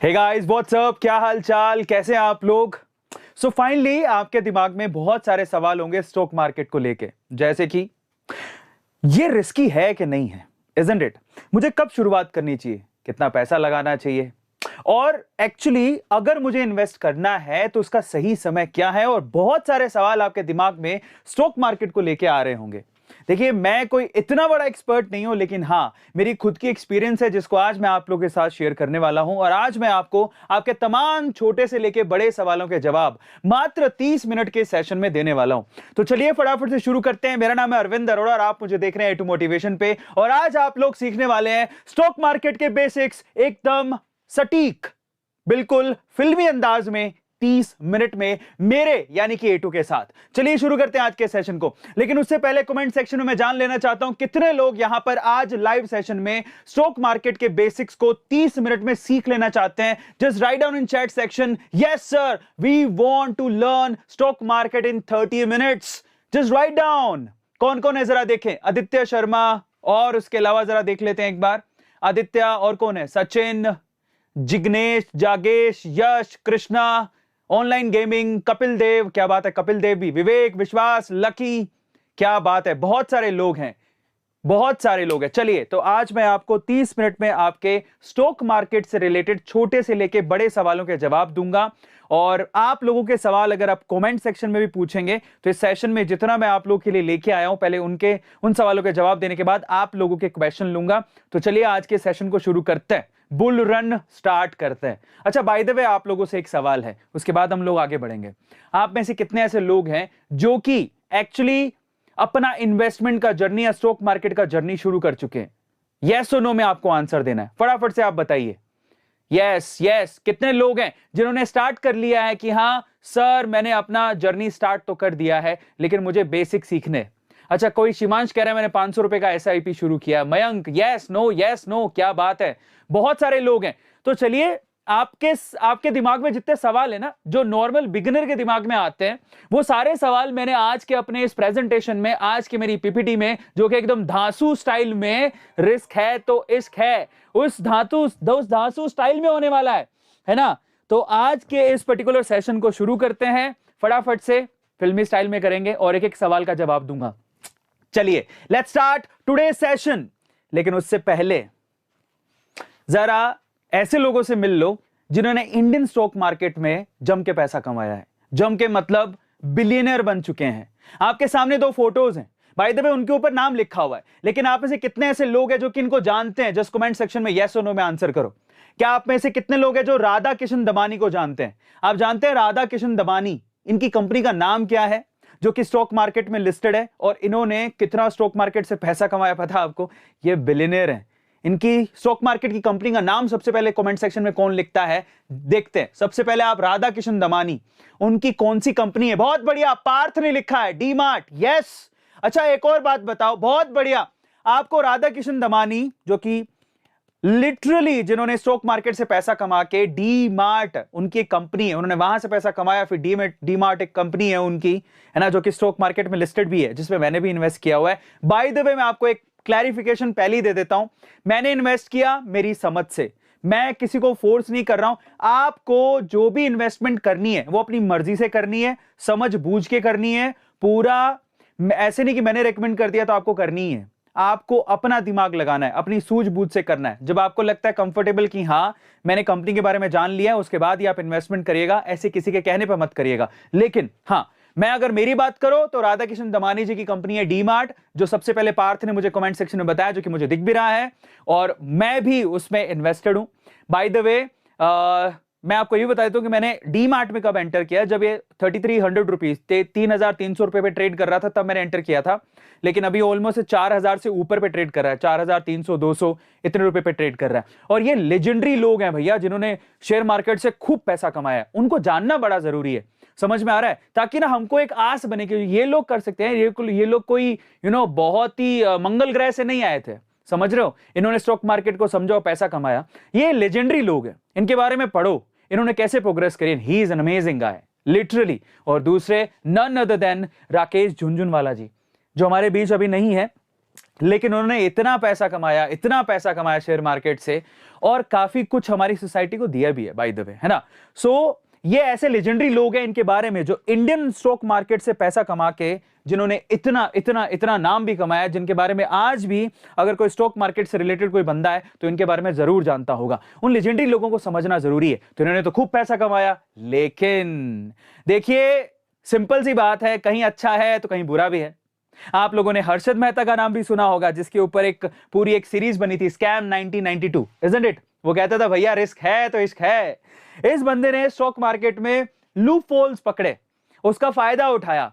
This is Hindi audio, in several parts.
हे गाइस, व्हाट्स अप, क्या हाल चाल, कैसे हैं आप लोग। सो फाइनली आपके दिमाग में बहुत सारे सवाल होंगे स्टॉक मार्केट को लेके, जैसे कि ये रिस्की है कि नहीं है, इजंट इट, मुझे कब शुरुआत करनी चाहिए, कितना पैसा लगाना चाहिए, और एक्चुअली अगर मुझे इन्वेस्ट करना है तो उसका सही समय क्या है, और बहुत सारे सवाल आपके दिमाग में स्टॉक मार्केट को लेके आ रहे होंगे। देखिए, मैं कोई इतना बड़ा एक्सपर्ट नहीं हूं, लेकिन हां, मेरी खुद की एक्सपीरियंस है जिसको आज मैं आप लोगों के साथ शेयर करने वाला हूं। और आज मैं आपको आपके तमाम छोटे से लेके बड़े सवालों के जवाब मात्र 30 मिनट के सेशन में देने वाला हूं। तो चलिए फटाफट से शुरू करते हैं। मेरा नाम है अरविंद अरोड़ा और आप मुझे देख रहे हैं A2 मोटिवेशन पे। और आज आप लोग सीखने वाले हैं स्टॉक मार्केट के बेसिक्स, एकदम सटीक, बिल्कुल फिल्मी अंदाज में 30 मिनट में, मेरे यानी कि A2 के साथ। चलिए शुरू करते हैं आज के सेशन को। लेकिन उससे पहले कमेंट सेक्शन में मैं जान लेना चाहता हूं कितने लोग यहां पर आज लाइव सेशन में स्टॉक मार्केट के बेसिक्स को 30 मिनट में सीख लेना चाहते हैं। Just write down in chat section, yes sir, we want to learn stock market in 30 minutes. Just write down. कौन कौन है जरा देखें। आदित्य शर्मा, और उसके अलावा जरा देख लेते हैं एक बार। आदित्य, और कौन है, सचिन, जिग्नेश, जागेश, यश, कृष्णा, ऑनलाइन गेमिंग, कपिल देव, क्या बात है, कपिल देव भी, विवेक, विश्वास, लकी, क्या बात है, बहुत सारे लोग हैं, बहुत सारे लोग हैं। चलिए, तो आज मैं आपको 30 मिनट में आपके स्टॉक मार्केट से रिलेटेड छोटे से लेके बड़े सवालों के जवाब दूंगा। और आप लोगों के सवाल अगर आप कमेंट सेक्शन में भी पूछेंगे तो इस सेशन में जितना मैं आप लोगों के लिए लेके आया हूं, पहले उन सवालों के जवाब देने के बाद आप लोगों के क्वेश्चन लूंगा। तो चलिए आज के सेशन को शुरू करते हैं, बुल रन स्टार्ट करते हैं। अच्छा, बाय द वे, आप लोगों से एक सवाल है, उसके बाद हम लोग आगे बढ़ेंगे। आप में से कितने ऐसे लोग हैं जो कि एक्चुअली अपना इन्वेस्टमेंट का जर्नी या स्टॉक मार्केट का जर्नी शुरू कर चुके हैं? यस और नो में आपको आंसर देना है, फटाफट से आप बताइए। यस यस, कितने लोग हैं जिन्होंने स्टार्ट कर लिया है कि हां सर, मैंने अपना जर्नी स्टार्ट तो कर दिया है लेकिन मुझे बेसिक सीखने। अच्छा, कोई शिवांश कह रहा है मैंने 500 रुपए का SIP शुरू किया। मयंक, यस नो, क्या बात है, बहुत सारे लोग हैं। तो चलिए, आपके दिमाग में जितने सवाल है ना, जो नॉर्मल बिगिनर के दिमाग में आते हैं, वो सारे सवाल मैंने आज के अपने इस प्रेजेंटेशन में, आज की मेरी PPT में, जो कि एकदम धांसू स्टाइल में, रिस्क है तो इश्क है, उस धांसू स्टाइल में होने वाला है ना। तो आज के इस पर्टिकुलर सेशन को शुरू करते हैं, फटाफट से फिल्मी स्टाइल में करेंगे और एक एक सवाल का जवाब दूंगा। चलिए, लेट्स स्टार्ट टुडे सेशन। लेकिन उससे पहले जरा ऐसे लोगों से मिल लो जिन्होंने इंडियन स्टॉक मार्केट में जम के पैसा कमाया है, जम के मतलब बिलियनर बन चुके हैं। आपके सामने 2 फोटोज हैं, बाय द वे उनके ऊपर नाम लिखा हुआ है, लेकिन आप में से कितने ऐसे लोग हैं जो कि इनको जानते हैं? जस्ट कमेंट सेक्शन में यस और नो में आंसर करो। क्या आप में से कितने लोग हैं जो राधा किशन दमानी को जानते हैं? आप जानते हैं राधा किशन दमानी, इनकी कंपनी का नाम क्या है जो कि स्टॉक मार्केट में लिस्टेड है, और इन्होंने कितना स्टॉक मार्केट से पैसा कमाया पता आपको? ये बिलियनर है। इनकी स्टॉक मार्केट की कंपनी का नाम सबसे पहले कमेंट सेक्शन में कौन लिखता है, देखते हैं। सबसे पहले आप राधा किशन दमानी, उनकी कौन सी कंपनी है? बहुत बढ़िया, पार्थ ने लिखा है डीमार्ट, यस। अच्छा, एक और बात बताओ, बहुत बढ़िया, आपको राधा किशन दमानी, जो कि लिटरली जिन्होंने स्टॉक मार्केट से पैसा कमा के, डीमार्ट उनकी एक कंपनी है, उन्होंने वहां से पैसा कमाया, फिर डीमार्ट एक कंपनी है उनकी, है ना, जो कि स्टॉक मार्केट में लिस्टेड भी है, जिसमें मैंने भी इन्वेस्ट किया हुआ है। बाय द वे, मैं आपको एक क्लैरिफिकेशन पहले ही दे देता हूं, मैंने इन्वेस्ट किया मेरी समझ से, मैं किसी को फोर्स नहीं कर रहा हूं। आपको जो भी इन्वेस्टमेंट करनी है वो अपनी मर्जी से करनी है, समझ बूझ के करनी है, पूरा ऐसे नहीं कि मैंने रेकमेंड कर दिया तो आपको करनी है। आपको अपना दिमाग लगाना है, अपनी सूझबूझ से करना है। जब आपको लगता है कंफर्टेबल कि हां मैंने कंपनी के बारे में जान लिया है, उसके बाद ही आप इन्वेस्टमेंट करिएगा, ऐसे किसी के कहने पर मत करिएगा। लेकिन हां, मैं अगर मेरी बात करो तो राधा किशन दमानी जी की कंपनी है डीमार्ट, जो सबसे पहले पार्थ ने मुझे कमेंट सेक्शन में बताया, जो कि मुझे दिख भी रहा है, और मैं भी उसमें इन्वेस्टेड हूं। बाय द वे, मैं आपको ये बता देता हूं कि मैंने डीमार्ट में कब एंटर किया, जब ये 3300 रुपीज, 3300 रुपए पे ट्रेड कर रहा था, तब मैंने एंटर किया था। लेकिन अभी ऑलमोस्ट 4000 से ऊपर पे ट्रेड कर रहा है, 4300 200 इतने रुपए पे ट्रेड कर रहा है। और ये लेजेंडरी लोग हैं भैया, जिन्होंने शेयर मार्केट से खूब पैसा कमाया है, उनको जानना बड़ा जरूरी है। समझ में आ रहा है? ताकि ना हमको एक आस बने कि ये लोग कर सकते हैं, ये लोग कोई बहुत ही मंगल ग्रह से नहीं आए थे, समझ रहे हो? इन्होंने स्टॉक मार्केट को समझा और पैसा कमाया। ये लेजेंडरी लोग हैं, इनके बारे में पढ़ो, इन्होंने कैसे प्रोग्रेस करी। He is an amazing guy, literally. और दूसरे none other than Rakesh Jhunjhunwala ji. जो हमारे बीच अभी नहीं है, लेकिन उन्होंने इतना पैसा कमाया शेयर मार्केट से, और काफी कुछ हमारी सोसाइटी को दिया भी है बाय द वे, है ना। सो ये ऐसे लेजेंडरी लोग हैं इनके बारे में, जो इंडियन स्टॉक मार्केट से पैसा कमा के जिन्होंने इतना इतना इतना नाम भी कमाया, जिनके बारे में आज भी अगर कोई स्टॉक मार्केट से रिलेटेड कोई बंदा है तो इनके बारे में जरूर जानता होगा। उन लेजेंडरी लोगों को समझना जरूरी है। तो इन्होंने तो खूब पैसा कमाया, लेकिन देखिए सिंपल सी बात है, कहीं अच्छा है तो कहीं बुरा भी है। आप लोगों ने हर्षद मेहता का नाम भी सुना होगा, जिसके ऊपर एक पूरी एक सीरीज बनी थी, स्कैम 1992, इजंट इट। वो कहता था भैया रिस्क है तो इश्क है। इस बंदे ने स्टॉक मार्केट में लूपहोल्स पकड़े, उसका फायदा उठाया,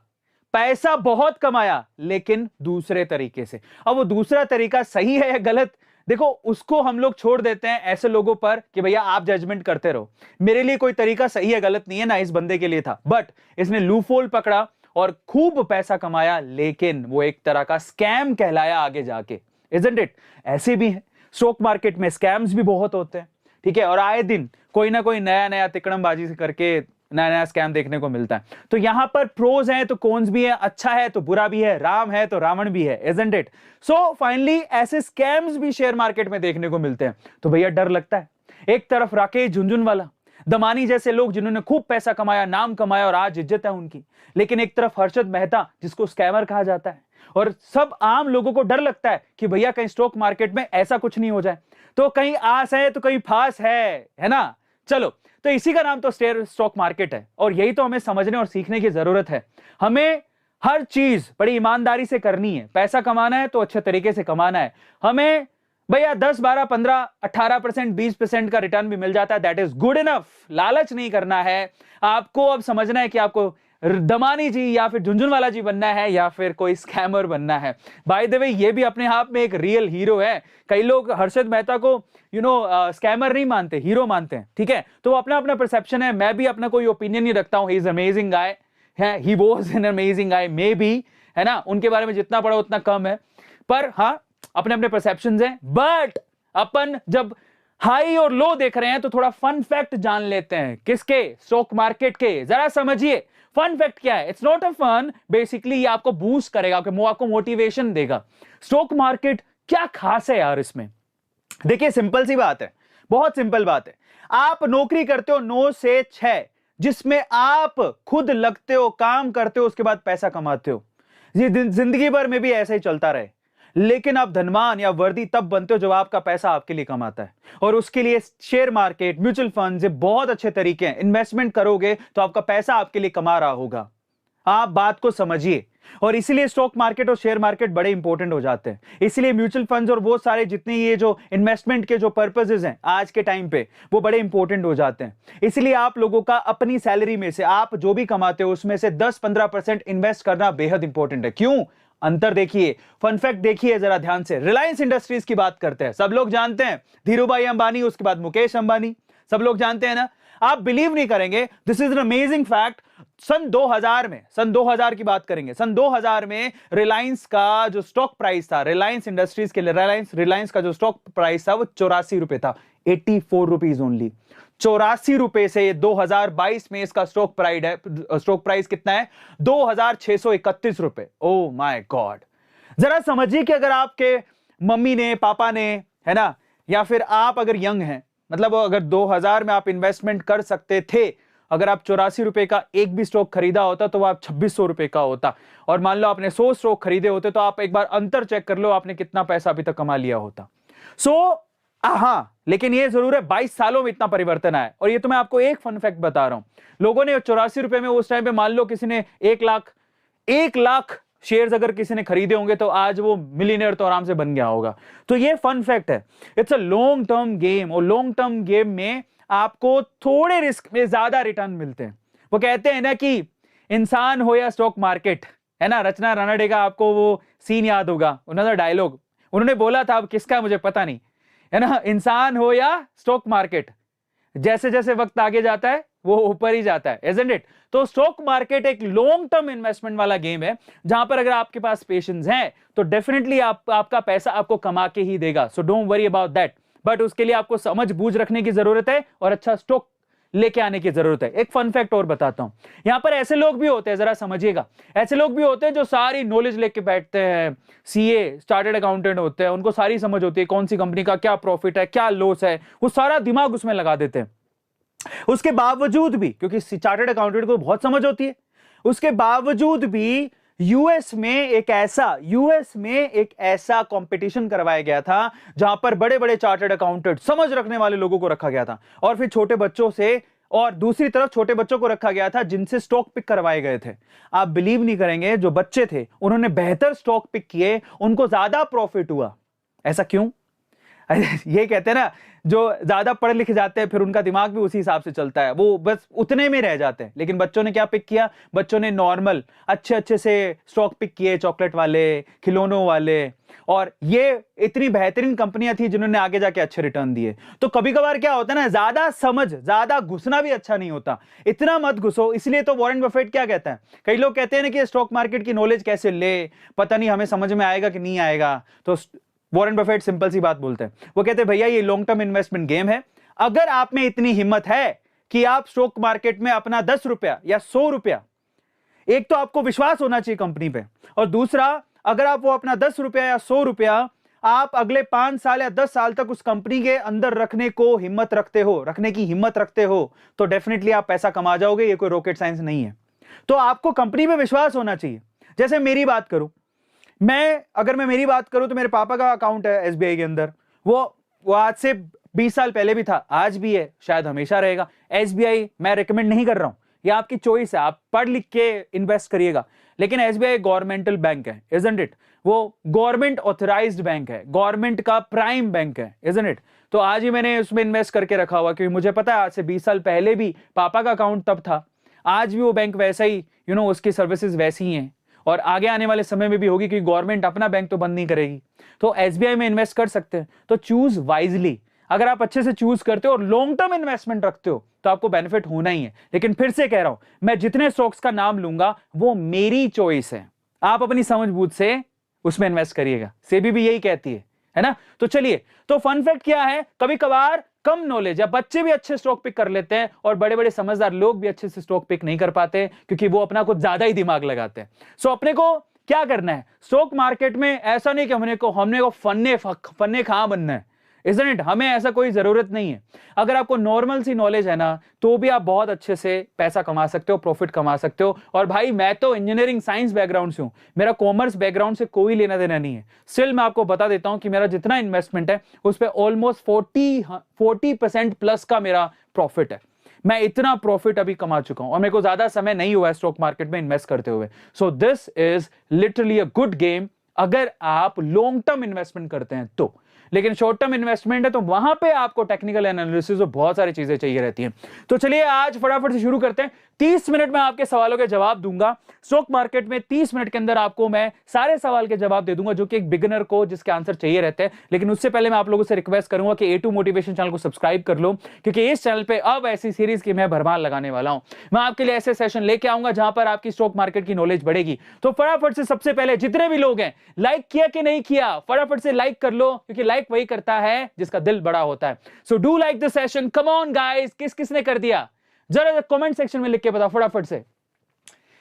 पैसा बहुत कमाया, लेकिन दूसरे तरीके से। अब वो दूसरा तरीका सही है या गलत, देखो उसको हम लोग छोड़ देते हैं ऐसे लोगों पर कि भैया आप जजमेंट करते रहो। मेरे लिए कोई तरीका सही है गलत नहीं है, ना इस बंदे के लिए था, बट इसने लूपहोल पकड़ा और खूब पैसा कमाया, लेकिन वो एक तरह का स्कैम कहलाया आगे जाके, इजंट इट। ऐसे भी है, स्टॉक मार्केट में स्कैम्स भी बहुत होते हैं, ठीक है, और आए दिन कोई ना कोई नया नया तिकड़मबाजी से करके नया नया स्कैम देखने को मिलता है। तो यहां पर प्रोज हैं तो कॉन्स भी है, अच्छा है तो बुरा भी है, राम है तो रावण भी है, इजंट इट। सो फाइनली ऐसे स्कैम्स भी शेयर मार्केट में देखने को मिलते हैं, तो भैया डर लगता है। एक तरफ राकेश झुनझुनवाला, दमानी जैसे लोग जिन्होंने खूब पैसा कमाया, नाम कमाया और आज इज्जत है उनकी, लेकिन एक तरफ हर्षद मेहता जिसको स्कैमर कहा जाता है, और सब आम लोगों को डर लगता है कि भैया कहीं स्टॉक मार्केट में ऐसा कुछ नहीं हो जाए, तो कहीं आस है तो कहीं फास है ना। चलो, तो इसी का नाम तो स्टॉक मार्केट है, और यही तो हमें समझने और सीखने की जरूरत है। हमें हर चीज बड़ी ईमानदारी से करनी है। पैसा कमाना है तो अच्छे तरीके से कमाना है। हमें भैया 10, 12, 15, 18%, 20% का रिटर्न भी मिल जाता है, दैट इज गुड इनफ। लालच नहीं करना है आपको। अब समझना है कि आपको दमानी जी या फिर झुनझुनवाला जी बनना है या फिर कोई स्कैमर बनना है। बाय द वे ये भी अपने आप में एक रियल हीरो है। कई लोग हर्षद मेहता को स्कैमर नहीं मानते, हीरो मानते हैं, ठीक है, तो अपना अपना परसेप्शन है। मैं भी अपना कोई ओपिनियन नहीं रखता हूं। ही इज अमेजिंग गाय है, he was an amazing guy may be, है ना। उनके बारे में जितना पढ़ो उतना कम है, पर हाँ अपने अपने परसेप्शंस हैं। बट अपन जब हाई और लो देख रहे हैं तो थोड़ा फन फैक्ट जान लेते हैं। किसके? स्टॉक मार्केट के। जरा समझिए फन फैक्ट क्या है। It's not a fun, basically ये आपको बूस्ट करेगा, आपको मोटिवेशन देगा। स्टॉक मार्केट क्या खास है यार इसमें? देखिए सिंपल सी बात है, बहुत सिंपल बात है। आप नौकरी करते हो 9 से 6, जिसमें आप खुद लगते हो, काम करते हो, उसके बाद पैसा कमाते हो। ये जिंदगी भर में भी ऐसा ही चलता रहे। लेकिन आप धनवान या वर्दी तब बनते हो जब आपका पैसा आपके लिए कमाता है, और उसके लिए शेयर मार्केट, म्यूचुअल फंड, ये बहुत अच्छे तरीके हैं। इन्वेस्टमेंट करोगे तो आपका पैसा आपके लिए कमा रहा होगा। आप बात को समझिए, और इसीलिए स्टॉक मार्केट और शेयर मार्केट बड़े इंपॉर्टेंट हो जाते हैं। इसलिए म्यूचुअल फंड्स और वो सारे जितने ये जो इन्वेस्टमेंट के जो पर्पसेस हैं आज के टाइम पे, वो बड़े इंपॉर्टेंट हो जाते हैं। इसलिए आप लोगों का अपनी सैलरी में से आप जो भी कमाते हो उसमें से 10-15% इन्वेस्ट करना बेहद इंपॉर्टेंट है। क्यों? अंतर देखिए, फन फैक्ट देखिए जरा ध्यान से। रिलायंस इंडस्ट्रीज की बात करते हैं, सब लोग जानते हैं, धीरूभाई अंबानी, उसके बाद मुकेश अंबानी, सब लोग जानते हैं ना। आप बिलीव नहीं करेंगे, this is an amazing fact. सन 2000 की बात करेंगे। सन 2000 में रिलायंस का जो स्टॉक प्राइस था, रिलायंस इंडस्ट्रीज के लिए रिलायंस का जो स्टॉक प्राइस था वो 84 रुपए था, 84 रुपीज ओनली। 84 रुपए से 2022 में इसका स्टॉक प्राइस कितना है? 2631 रुपए। Oh my God. जरा समझिए कि अगर आपके मम्मी ने, पापा ने, है ना, या फिर आप अगर यंग हैं, मतलब अगर 2000 में आप इन्वेस्टमेंट कर सकते थे, अगर आप 84 रुपए का एक भी स्टॉक खरीदा होता तो आप 2600 रुपए का होता, और मान लो आपने 100 स्टॉक खरीदे होते, तो आप एक बार अंतर चेक कर लो, आपने कितना पैसा अभी तक कमा लिया होता। हाँ, लेकिन ये जरूर है 22 सालों में इतना परिवर्तन आया। और ये तो मैं आपको एक फन फैक्ट बता रहा हूं। लोगों ने 84 रुपए में उस टाइम पे, मान लो किसी ने 1 लाख शेयर्स अगर किसी ने खरीदे होंगे, तो आज वो मिलियनेयर तो आराम से बन गया होगा। तो ये फन फैक्ट है। It's a long term game, और लॉन्ग टर्म गेम में आपको थोड़े रिस्क में ज्यादा रिटर्न मिलते हैं। वो कहते हैं ना कि इंसान हो या स्टॉक मार्केट, है ना, रचना रानडे का आपको वो सीन याद होगा, उन्होंने डायलॉग उन्होंने बोला था, अब किसका मुझे पता नहीं, है ना, इंसान हो या स्टॉक मार्केट, जैसे जैसे वक्त आगे जाता है वो ऊपर ही जाता है, इजंट इट। तो स्टॉक मार्केट एक लॉन्ग टर्म इन्वेस्टमेंट वाला गेम है, जहां पर अगर आपके पास पेशेंस है तो डेफिनेटली आपका पैसा आपको कमा के ही देगा। So don't worry about that. But उसके लिए आपको समझ बूझ रखने की जरूरत है, और अच्छा स्टॉक लेके आने की जरूरत है। एक फन फैक्ट और बताता हूं, यहां पर ऐसे लोग भी होते हैं, जरा समझिएगा, ऐसे लोग भी होते हैं जो सारी नॉलेज लेके बैठते हैं, सीए चार्टर्ड अकाउंटेंट होते हैं, उनको सारी समझ होती है कौन सी कंपनी का क्या प्रॉफिट है, क्या लॉस है, वो सारा दिमाग उसमें लगा देते हैं। उसके बावजूद भी, क्योंकि चार्टर्ड अकाउंटेंट को बहुत समझ होती है, उसके बावजूद भी यूएस में एक ऐसा कंपटीशन करवाया गया था जहां पर बड़े बड़े चार्टर्ड अकाउंटेंट, समझ रखने वाले लोगों को रखा गया था, और फिर छोटे बच्चों से, और दूसरी तरफ छोटे बच्चों को रखा गया था जिनसे स्टॉक पिक करवाए गए थे। आप बिलीव नहीं करेंगे, जो बच्चे थे उन्होंने बेहतर स्टॉक पिक किए, उनको ज्यादा प्रॉफिट हुआ। ऐसा क्यों? ये कहते हैं ना, जो ज्यादा पढ़े लिखे जाते हैं फिर उनका दिमाग भी उसी हिसाब से चलता है, वो बस उतने में रह जाते हैं। लेकिन बच्चों ने क्या पिक किया? बच्चों ने नॉर्मल अच्छे से स्टॉक पिक किए, चॉकलेट वाले, खिलौनों वाले, और ये इतनी बेहतरीन कंपनियां थी जिन्होंने आगे जाके अच्छे रिटर्न दिए। तो कभी कभार क्या होता है ना, ज्यादा घुसना भी अच्छा नहीं होता, इतना मत घुसो। इसलिए तो वॉरेन बफेट क्या कहता है, कई लोग कहते हैं ना कि स्टॉक मार्केट की नॉलेज कैसे ले, पता नहीं हमें समझ में आएगा कि नहीं आएगा। तो वॉरेन बफेट सिंपल सी बात बोलते हैं, वो कहते हैं भैया ये लॉन्ग टर्म इन्वेस्टमेंट गेम है। अगर आप में इतनी हिम्मत है कि आप स्टॉक मार्केट में अपना 10 रुपया या 100 रुपया, एक तो आपको विश्वास होना चाहिए कंपनी पे, और दूसरा अगर आप वो अपना 10 रुपया या 100 रुपया आप अगले 5 साल या 10 साल तक उस कंपनी के अंदर रखने की हिम्मत रखते हो, तो डेफिनेटली आप पैसा कमा जाओगे। ये कोई रॉकेट साइंस नहीं है। तो आपको कंपनी पे विश्वास होना चाहिए। जैसे मेरी बात करूं, अगर मैं मेरी बात करूं तो मेरे पापा का अकाउंट है एसबीआई के अंदर, वो आज से 20 साल पहले भी था, आज भी है, शायद हमेशा रहेगा। एसबीआई मैं रिकमेंड नहीं कर रहा हूं, ये आपकी चॉइस है, आप पढ़ लिख के इन्वेस्ट करिएगा। लेकिन एसबीआई गवर्नमेंटल बैंक है, इजंट इट? वो गवर्नमेंट ऑथराइज्ड बैंक है, गवर्नमेंट का प्राइम बैंक है, इजंट इट? तो आज ही मैंने उसमें इन्वेस्ट करके रखा हुआ, क्योंकि मुझे पता है आज से 20 साल पहले भी पापा का अकाउंट तब था, आज भी वो बैंक वैसा ही, उसकी सर्विसेज वैसी ही हैं, और आगे आने वाले समय में भी होगी, क्योंकि गवर्नमेंट अपना बैंक तो बंद नहीं करेगी। तो एसबीआई में इन्वेस्ट कर सकते हैं। तो चूज वाइजली। अगर आप अच्छे से चूज करते हो और लॉन्ग टर्म इन्वेस्टमेंट रखते हो तो आपको बेनिफिट होना ही है। लेकिन फिर से कह रहा हूं, मैं जितने स्टॉक्स का नाम लूंगा वो मेरी चॉइस है, आप अपनी समझबूझ से उसमें इन्वेस्ट करिएगा। सेबी भी यही कहती है ना? तो चलिए, तो फन फैक्ट क्या है, कभी कभार कम नॉलेज या बच्चे भी अच्छे स्टॉक पिक कर लेते हैं, और बड़े बड़े समझदार लोग भी अच्छे से स्टॉक पिक नहीं कर पाते, क्योंकि वो अपना कुछ ज्यादा ही दिमाग लगाते हैं। सो अपने को क्या करना है स्टॉक मार्केट में? ऐसा नहीं कि हमने को फन्ने खां बनना है, इजंट इट? हमें ऐसा कोई जरूरत नहीं है। अगर आपको नॉर्मल सी नॉलेज है ना, तो भी आप बहुत अच्छे से पैसा कमा सकते हो, प्रॉफिट कमा सकते हो। और भाई मैं तो इंजीनियरिंग साइंस बैकग्राउंड से हूं, मेरा कॉमर्स बैकग्राउंड से कोई लेना देना नहीं है। स्टिल मैं आपको बता देता हूं कि मेरा जितना इन्वेस्टमेंट है उस पर ऑलमोस्ट 40% प्लस का मेरा प्रॉफिट है। मैं इतना प्रॉफिट अभी कमा चुका हूं, और मेरे को ज्यादा समय नहीं हुआ है स्टॉक मार्केट में इन्वेस्ट करते हुए। So this is literally a good game अगर आप लॉन्ग टर्म इन्वेस्टमेंट करते हैं तो। लेकिन शॉर्ट टर्म इन्वेस्टमेंट है तो वहां पे आपको टेक्निकल एनालिसिस और बहुत सारी चीजें चाहिए रहती हैं। तो चलिए आज फटाफट से शुरू करते हैं। 30 मिनट में आपके सवालों के जवाब दूंगा। स्टॉक मार्केट में 30 मिनट के अंदर आपको मैं सारे सवाल के जवाब दे दूंगा, जो कि एक बिगिनर को जिसके आंसर चाहिए रहते हैं। लेकिन उससे पहले मैं आप लोगों से रिक्वेस्ट करूंगा कि A2 मोटिवेशन चैनल को सब्सक्राइब कर लो, क्योंकि इस चैनल पे अब ऐसी सीरीज की मैं भरमार लगाने वाला हूं। मैं आपके लिए ऐसे सेशन लेके आऊंगा जहां पर आपकी स्टॉक मार्केट की नॉलेज बढ़ेगी। तो फटाफट से सबसे पहले जितने भी लोग हैं, लाइक किया कि नहीं किया, फटाफट से लाइक कर लो, क्योंकि लाइक वही करता है जिसका दिल बड़ा होता है। So do like the session, come on guys. किस किसने कर दिया जरा कमेंट सेक्शन में लिख के बताओ फटाफट से।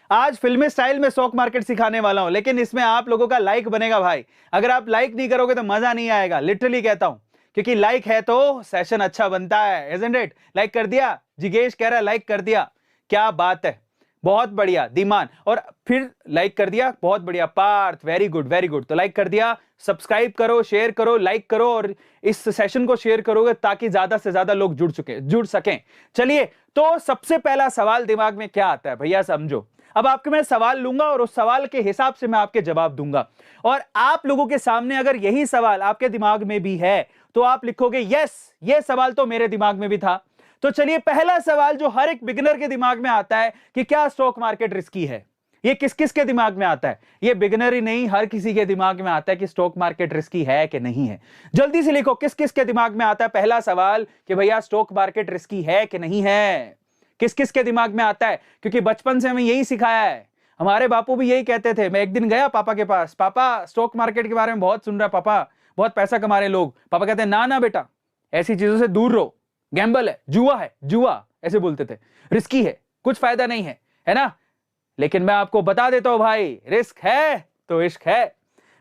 आज फिल्मी स्टाइल में स्टॉक मार्केट सिखाने वाला हूं, लेकिन इसमें आप लोगों का लाइक बनेगा भाई। अगर आप लाइक नहीं करोगे तो मजा नहीं आएगा, लिटरली कहता हूं, क्योंकि लाइक है तो सेशन अच्छा बनता है, इजंट इट? लाइक कर दिया? जिगेश कह रहा है लाइक कर दिया, क्या बात है, बहुत बढ़िया। दीमान, और फिर लाइक कर दिया, बहुत बढ़िया। Parth, very good very good. तो लाइक कर दिया, सब्सक्राइब करो, शेयर करो, लाइक करो, और इस सेशन को शेयर करोगे ताकि ज्यादा से ज्यादा लोग जुड़ सकें। चलिए, तो सबसे पहला सवाल दिमाग में क्या आता है भैया, समझो। अब आपके मैं सवाल लूंगा और उस सवाल के हिसाब से मैं आपके जवाब दूंगा, और आप लोगों के सामने अगर यही सवाल आपके दिमाग में भी है तो आप लिखोगे यस, ये सवाल तो मेरे दिमाग में भी था। तो चलिए, पहला सवाल जो हर एक बिगिनर के दिमाग में आता है कि क्या स्टॉक मार्केट रिस्की है, ये किस किस के दिमाग में आता है? ये बिगिनर ही नहीं, हर किसी के दिमाग में आता है कि स्टॉक मार्केट रिस्की है कि नहीं है। जल्दी से लिखो, किस किस के दिमाग में आता है पहला सवाल कि भैया स्टॉक मार्केट रिस्की है कि नहीं है? किस किस के दिमाग में आता है? क्योंकि बचपन से हमें यही सिखाया है, हमारे बापू भी यही कहते थे। मैं एक दिन गया पापा के पास, पापा स्टॉक मार्केट के बारे में बहुत सुन रहा, पापा बहुत पैसा कमा रहे लोग। पापा कहते हैं ना ना बेटा, ऐसी चीजों से दूर रहो, गैम्बल है, जुआ है, जुआ। ऐसे बोलते थे, रिस्की है, कुछ फायदा नहीं है ना। लेकिन मैं आपको बता देता हूं भाई, रिस्क है तो इश्क है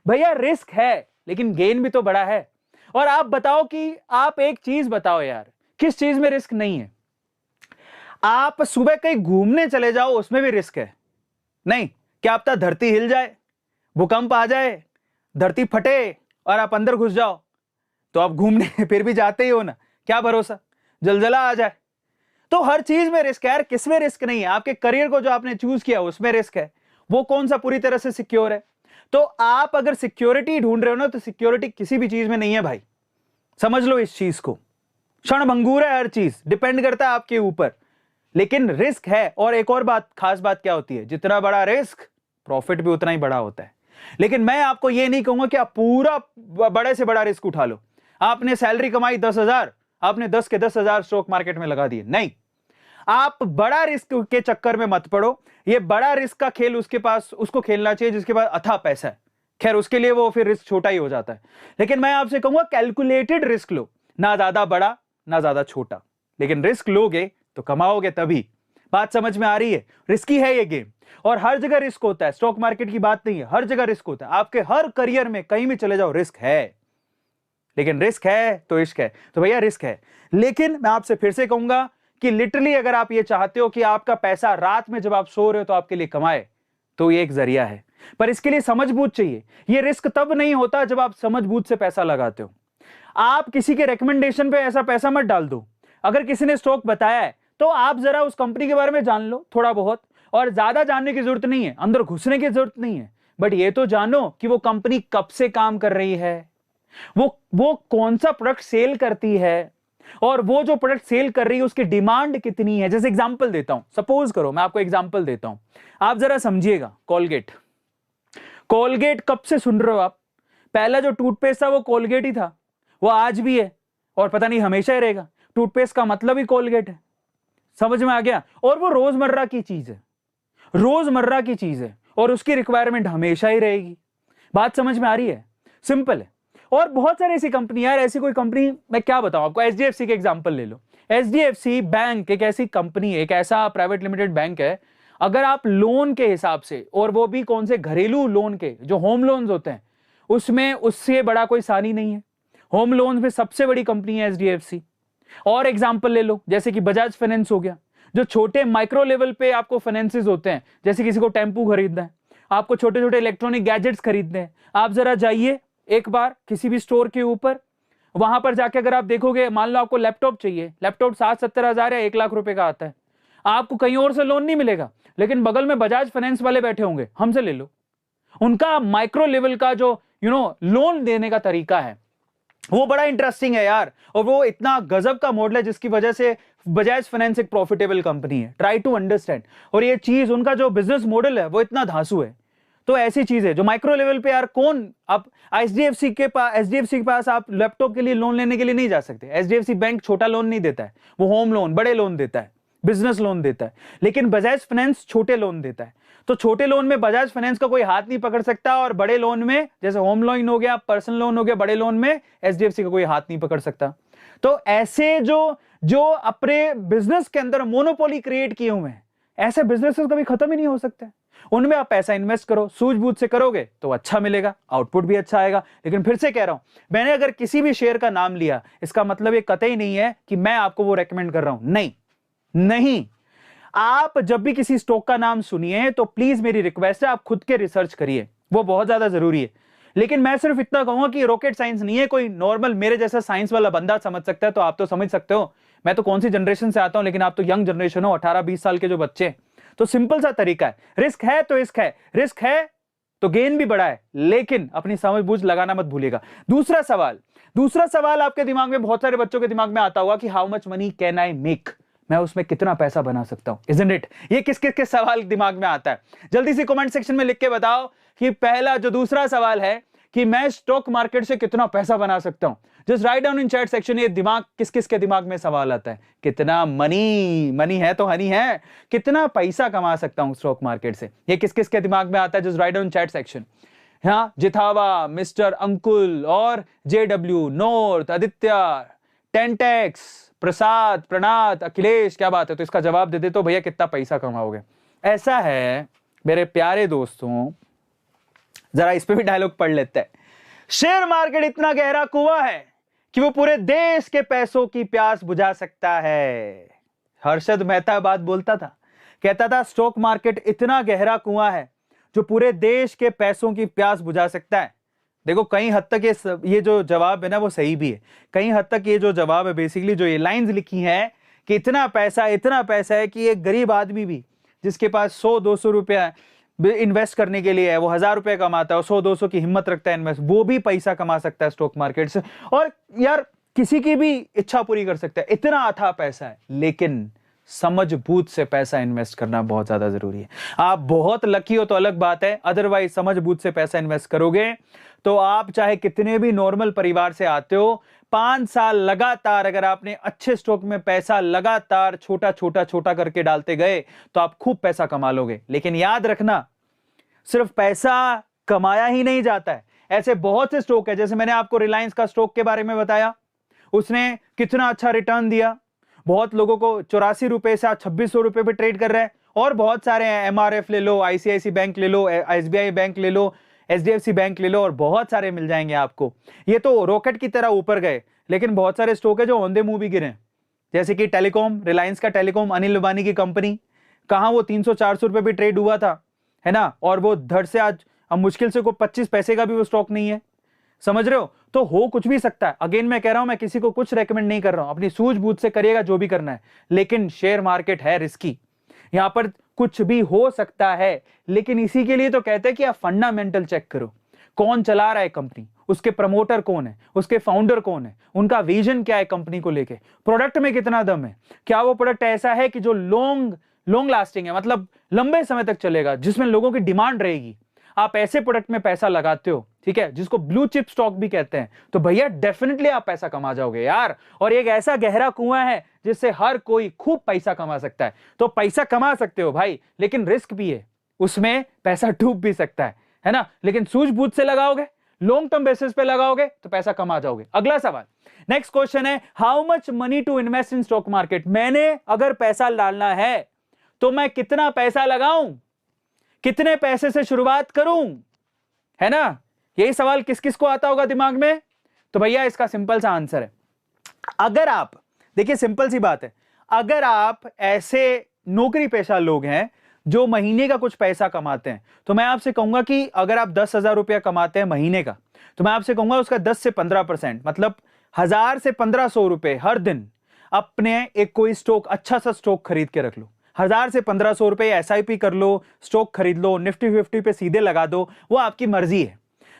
भैया। रिस्क है लेकिन गेन भी तो बड़ा है। और आप बताओ कि आप एक चीज बताओ यार, किस चीज में रिस्क नहीं है? आप सुबह कहीं घूमने चले जाओ, उसमें भी रिस्क है। नहीं, क्या पता धरती हिल जाए, भूकंप आ जाए, धरती फटे और आप अंदर घुस जाओ, तो आप घूमने फिर भी जाते ही हो ना, क्या भरोसा जलजला आ जाए। तो हर चीज में रिस्क है यार, किसमें रिस्क नहीं है? आपके करियर को जो आपने चूज किया उसमें रिस्क है, वो कौन सा पूरी तरह से सिक्योर है? तो आप अगर सिक्योरिटी ढूंढ रहे हो ना, तो सिक्योरिटी किसी भी चीज में नहीं है भाई, समझ लो इस चीज को। क्षण भंगुर है हर चीज, डिपेंड करता है आपके ऊपर, लेकिन रिस्क है। और एक और बात, खास बात क्या होती है, जितना बड़ा रिस्क प्रॉफिट भी उतना ही बड़ा होता है। लेकिन मैं आपको यह नहीं कहूंगा कि आप पूरा बड़े से बड़ा रिस्क उठा लो। आपने सैलरी कमाई 10,000, आपने 10 के 10,000 स्टॉक मार्केट में लगा दिए, नहीं। आप बड़ा रिस्क के चक्कर में मत पड़ो। ये बड़ा रिस्क का खेल उसको खेलना चाहिए जिसके पास अथाह पैसा है। खैर, उसके लिए वो फिर रिस्क छोटा ही हो जाता है। लेकिन मैं आपसे कहूंगा कैलकुलेटेड रिस्क लो, ना ज्यादा बड़ा ना ज्यादा छोटा, लेकिन रिस्क लोगे तो कमाओगे तभी। बात समझ में आ रही है? रिस्की है ये गेम, और हर जगह रिस्क होता है। स्टॉक मार्केट की बात नहीं है, हर जगह रिस्क होता है। आपके हर करियर में कहीं भी चले जाओ रिस्क है, लेकिन रिस्क है तो इश्क है। तो भैया रिस्क है, लेकिन मैं आपसे फिर से कहूंगा कि लिटरली अगर आप ये चाहते हो कि आपका पैसा रात में जब आप सो रहे हो तो आपके लिए कमाए, तो ये एक जरिया है, पर इसके लिए समझबूझ चाहिए। ये रिस्क तब नहीं होता जब आप समझबूझ से पैसा लगाते हो। आप किसी के रिकमेंडेशन पे ऐसा पैसा मत डाल दो। अगर किसी ने स्टॉक बताया है तो आप जरा उस कंपनी के बारे में जान लो थोड़ा बहुत, और ज्यादा जानने की जरूरत नहीं है, अंदर घुसने की जरूरत नहीं है, बट ये तो जानो कि वो कंपनी कब से काम कर रही है, वो कौन सा प्रोडक्ट सेल करती है, और वो जो प्रोडक्ट सेल कर रही है उसकी डिमांड कितनी है। जैसे एग्जांपल देता हूं, सपोज करो मैं आपको एग्जांपल देता हूं, आप जरा समझिएगा। कोलगेट कब से सुन रहे हो आप? पहला जो टूथपेस्ट था वो कोलगेट ही था, वो आज भी है और पता नहीं हमेशा ही रहेगा। टूथपेस्ट का मतलब ही कोलगेट है, समझ में आ गया? और वो रोजमर्रा की चीज है, रोजमर्रा की चीज है, और उसकी रिक्वायरमेंट हमेशा ही रहेगी। बात समझ में आ रही है? सिंपल है। और बहुत सारी ऐसी कंपनी, यार ऐसी कोई कंपनी मैं क्या बताऊं आपको, एचडीएफसी के एग्जांपल ले लो। एचडीएफसी बैंक एक ऐसी कंपनी है, एक ऐसा प्राइवेट लिमिटेड बैंक है, अगर आप लोन के हिसाब से, और वो भी कौन से घरेलू लोन के, जो होम लोन्स होते हैं, उसमें उससे बड़ा कोई सानी नहीं है। होम लोन्स में सबसे बड़ी कंपनी है एचडीएफसी। और एग्जांपल ले लो, जैसे कि बजाज फाइनेंस हो गया, जो छोटे माइक्रो लेवल पे आपको फाइनेंसेस होते हैं, जैसे किसी को टेम्पू खरीदना है, आपको छोटे छोटे इलेक्ट्रॉनिक गैजेट्स खरीदने हैं, आप जरा जाइए एक बार किसी भी स्टोर के ऊपर, वहां पर जाके अगर आप देखोगे, मान लो आपको लैपटॉप चाहिए, लैपटॉप 60-70 हजार या 1 लाख रुपए का आता है, आपको कहीं और से लोन नहीं मिलेगा, लेकिन बगल में बजाज फाइनेंस वाले बैठे होंगे, हमसे ले लो। उनका माइक्रो लेवल का जो लोन देने का तरीका है वो बड़ा इंटरेस्टिंग है यार, और वो इतना गजब का मॉडल है जिसकी वजह से बजाज फाइनेंस एक प्रॉफिटेबल कंपनी है। Try to understand. और ये चीज, उनका जो बिजनेस मॉडल है वो इतना धांसू है। तो ऐसी चीज है जो माइक्रो लेवल पे यार, कौन आप एचडीएफसी के पास आप लैपटॉप के लिए लोन लेने के लिए नहीं जा सकते। एचडीएफसी बैंक छोटा लोन नहीं देता है, वो होम लोन, बड़े लोन देता है, बिजनेस लोन देता है। लेकिन बजाज फाइनेंस छोटे लोन देता है। तो छोटे लोन में बजाज फाइनेंस का कोई हाथ नहीं पकड़ सकता, और बड़े लोन में, जैसे होम लोन हो गया, पर्सनल लोन हो गया, बड़े लोन में एचडीएफसी का कोई हाथ नहीं पकड़ सकता। तो ऐसे जो अपने बिजनेस के अंदर मोनोपोली क्रिएट किए हुए हैं, ऐसे बिजनेसेस कभी खत्म ही नहीं हो सकते। उनमें आप पैसा इन्वेस्ट करो, सूझबूझ से करोगे तो अच्छा मिलेगा, आउटपुट भी अच्छा आएगा। लेकिन फिर से कह रहा हूं, मैंने अगर किसी भी शेयर का नाम लिया, इसका मतलब ये कतई नहीं है कि मैं आपको वो रेकमेंड कर रहा हूं। नहीं, आप जब भी किसी स्टॉक का नाम सुनिए तो प्लीज मेरी रिक्वेस्ट है, आप खुद के रिसर्च करिए, वो बहुत ज्यादा जरूरी है। लेकिन मैं सिर्फ इतना कहूंगा कि रॉकेट साइंस नहीं है, कोई नॉर्मल मेरे जैसा साइंस वाला बंदा समझ सकता है, तो आप तो समझ सकते हो। मैं तो कौन सी जनरेशन से आता हूं, लेकिन आप तो यंग जनरेशन हो, 18-20 साल के जो बच्चे। तो सिंपल सा तरीका है, रिस्क है तो इश्क है, रिस्क है तो गेन भी बड़ा है, लेकिन अपनी समझबूझ लगाना मत भूलिएगा। दूसरा सवाल आपके दिमाग में, बहुत सारे बच्चों के दिमाग में आता होगा कि how much money can I make, मैं उसमें कितना पैसा बना सकता हूं, इजंट इट? ये किस किस के सवाल दिमाग में आता है? जल्दी से कमेंट सेक्शन में लिख के बताओ कि पहला जो दूसरा सवाल है कि मैं स्टॉक मार्केट से कितना पैसा बना सकता हूं। Just write down in chat section. ये दिमाग किस किस के दिमाग में सवाल आता है? कितना मनी है तो हनी है, कितना पैसा कमा सकता हूं स्टॉक मार्केट से, ये किस किस के दिमाग में आता है? Just write down chat section. हाँ, जिथावा, मिस्टर अंकुल और JW, नॉर्थ, आदित्य, टेंटेक्स, प्रसाद, प्रणात, अखिलेश, क्या बात है? तो इसका जवाब दे दे तो भैया कितना पैसा कमाओगे। ऐसा है मेरे प्यारे दोस्तों, जरा इस पे भी डायलॉग पढ़ लेते हैं। शेयर मार्केट इतना गहरा कुआं है कि वो पूरे देश के पैसों की प्यास बुझा सकता है। हर्षद मेहता बात बोलता था, कहता था स्टॉक मार्केट इतना गहरा कुआं है जो पूरे देश के पैसों की प्यास बुझा सकता है। देखो कहीं हद तक ये जो जवाब है ना वो सही भी है। कहीं हद तक ये जो जवाब है, बेसिकली जो ये लाइंस लिखी हैं कि इतना पैसा है कि एक गरीब आदमी भी जिसके पास 100-200 रुपया इन्वेस्ट करने के लिए है, वो 1000 रुपए कमाता है और 100-200 की हिम्मत रखता है इन्वेस्ट, वो भी पैसा कमा सकता है स्टॉक मार्केट से। और यार किसी की भी इच्छा पूरी कर सकता है, इतना अथाह पैसा है। लेकिन समझबूझ से पैसा इन्वेस्ट करना बहुत ज्यादा जरूरी है। आप बहुत लकी हो तो अलग बात है, अदरवाइज समझबूझ से पैसा इन्वेस्ट करोगे तो आप चाहे कितने भी नॉर्मल परिवार से आते हो, 5 साल लगातार अगर आपने अच्छे स्टॉक में पैसा लगातार छोटा करके डालते गए तो आप खूब पैसा कमा लोगे। लेकिन याद रखना, सिर्फ पैसा कमाया ही नहीं जाता है। ऐसे बहुत से स्टॉक है, जैसे मैंने आपको रिलायंस का स्टॉक के बारे में बताया, उसने कितना अच्छा रिटर्न दिया, बहुत लोगों को 84 रुपए से आज 2600 रुपए पे ट्रेड कर रहा है। और बहुत सारे हैं, एमआरएफ ले लो, आईसीआईसी बैंक ले लो, एसबीआई बैंक ले लो, एचडीएफसी बैंक ले लो, और बहुत सारे मिल जाएंगे आपको। ये तो रॉकेट की तरह ऊपर गए, लेकिन बहुत सारे स्टॉक है जो ऑन द मूव भी गिरे, जैसे कि टेलीकॉम, रिलायंस का टेलीकॉम, अनिल अंबानी की कंपनी, कहां वो 300-400 रुपए भी ट्रेड हुआ था, है ना, और वो धड़ से आज अब मुश्किल से कोई 25 पैसे का भी वो स्टॉक नहीं है। समझ रहे हो? तो हो कुछ भी सकता है। अगेन मैं कह रहा हूं, मैं किसी को कुछ रेकमेंड नहीं कर रहा हूं, अपनी सूझबूझ से करिएगा जो भी करना है। लेकिन शेयर मार्केट है रिस्की, यहां पर कुछ भी हो सकता है। लेकिन इसी के लिए तो कहते हैं कि आप फंडामेंटल चेक करो, कौन चला रहा है कंपनी, उसके प्रमोटर कौन है, उसके फाउंडर कौन है, उनका विजन क्या है कंपनी को लेके, प्रोडक्ट में कितना दम है, क्या वो प्रोडक्ट ऐसा है कि जो लॉन्ग लास्टिंग है, मतलब लंबे समय तक चलेगा, जिसमें लोगों की डिमांड रहेगी। आप ऐसे प्रोडक्ट में पैसा लगाते हो, ठीक है, जिसको ब्लू चिप स्टॉक भी कहते हैं, तो भैया डेफिनेटली आप पैसा कमा जाओगे यार। और एक ऐसा गहरा कुआं है जिससे हर कोई खूब पैसा कमा सकता है। तो पैसा कमा सकते हो भाई, लेकिन रिस्क भी है, उसमें पैसा डूब भी सकता है ना। लेकिन सूझबूझ से लगाओगे, लॉन्ग टर्म बेसिस पे लगाओगे तो पैसा कमा जाओगे। अगला सवाल, नेक्स्ट क्वेश्चन है, how much money to invest in stock market. मैंने अगर पैसा डालना है तो मैं कितना पैसा लगाऊं, कितने पैसे से शुरुआत करूं, है ना। यही सवाल किस किस को आता होगा दिमाग में। तो भैया इसका सिंपल सा आंसर है, अगर आप, देखिए सिंपल सी बात है, अगर आप ऐसे नौकरी पेशा लोग हैं जो महीने का कुछ पैसा कमाते हैं, तो मैं आपसे कहूंगा कि अगर आप 10,000 रुपया कमाते हैं महीने का, तो मैं आपसे कहूंगा उसका 10 से 15%, मतलब 1000 से 1500 रुपए हर दिन अपने एक कोई स्टॉक, अच्छा सा स्टॉक खरीद के रख लो। 1000 से 1500 रुपए एसआईपी कर लो, स्टॉक खरीद लो, निफ्टी 50 पे सीधे लगा दो, वो आपकी मर्जी है।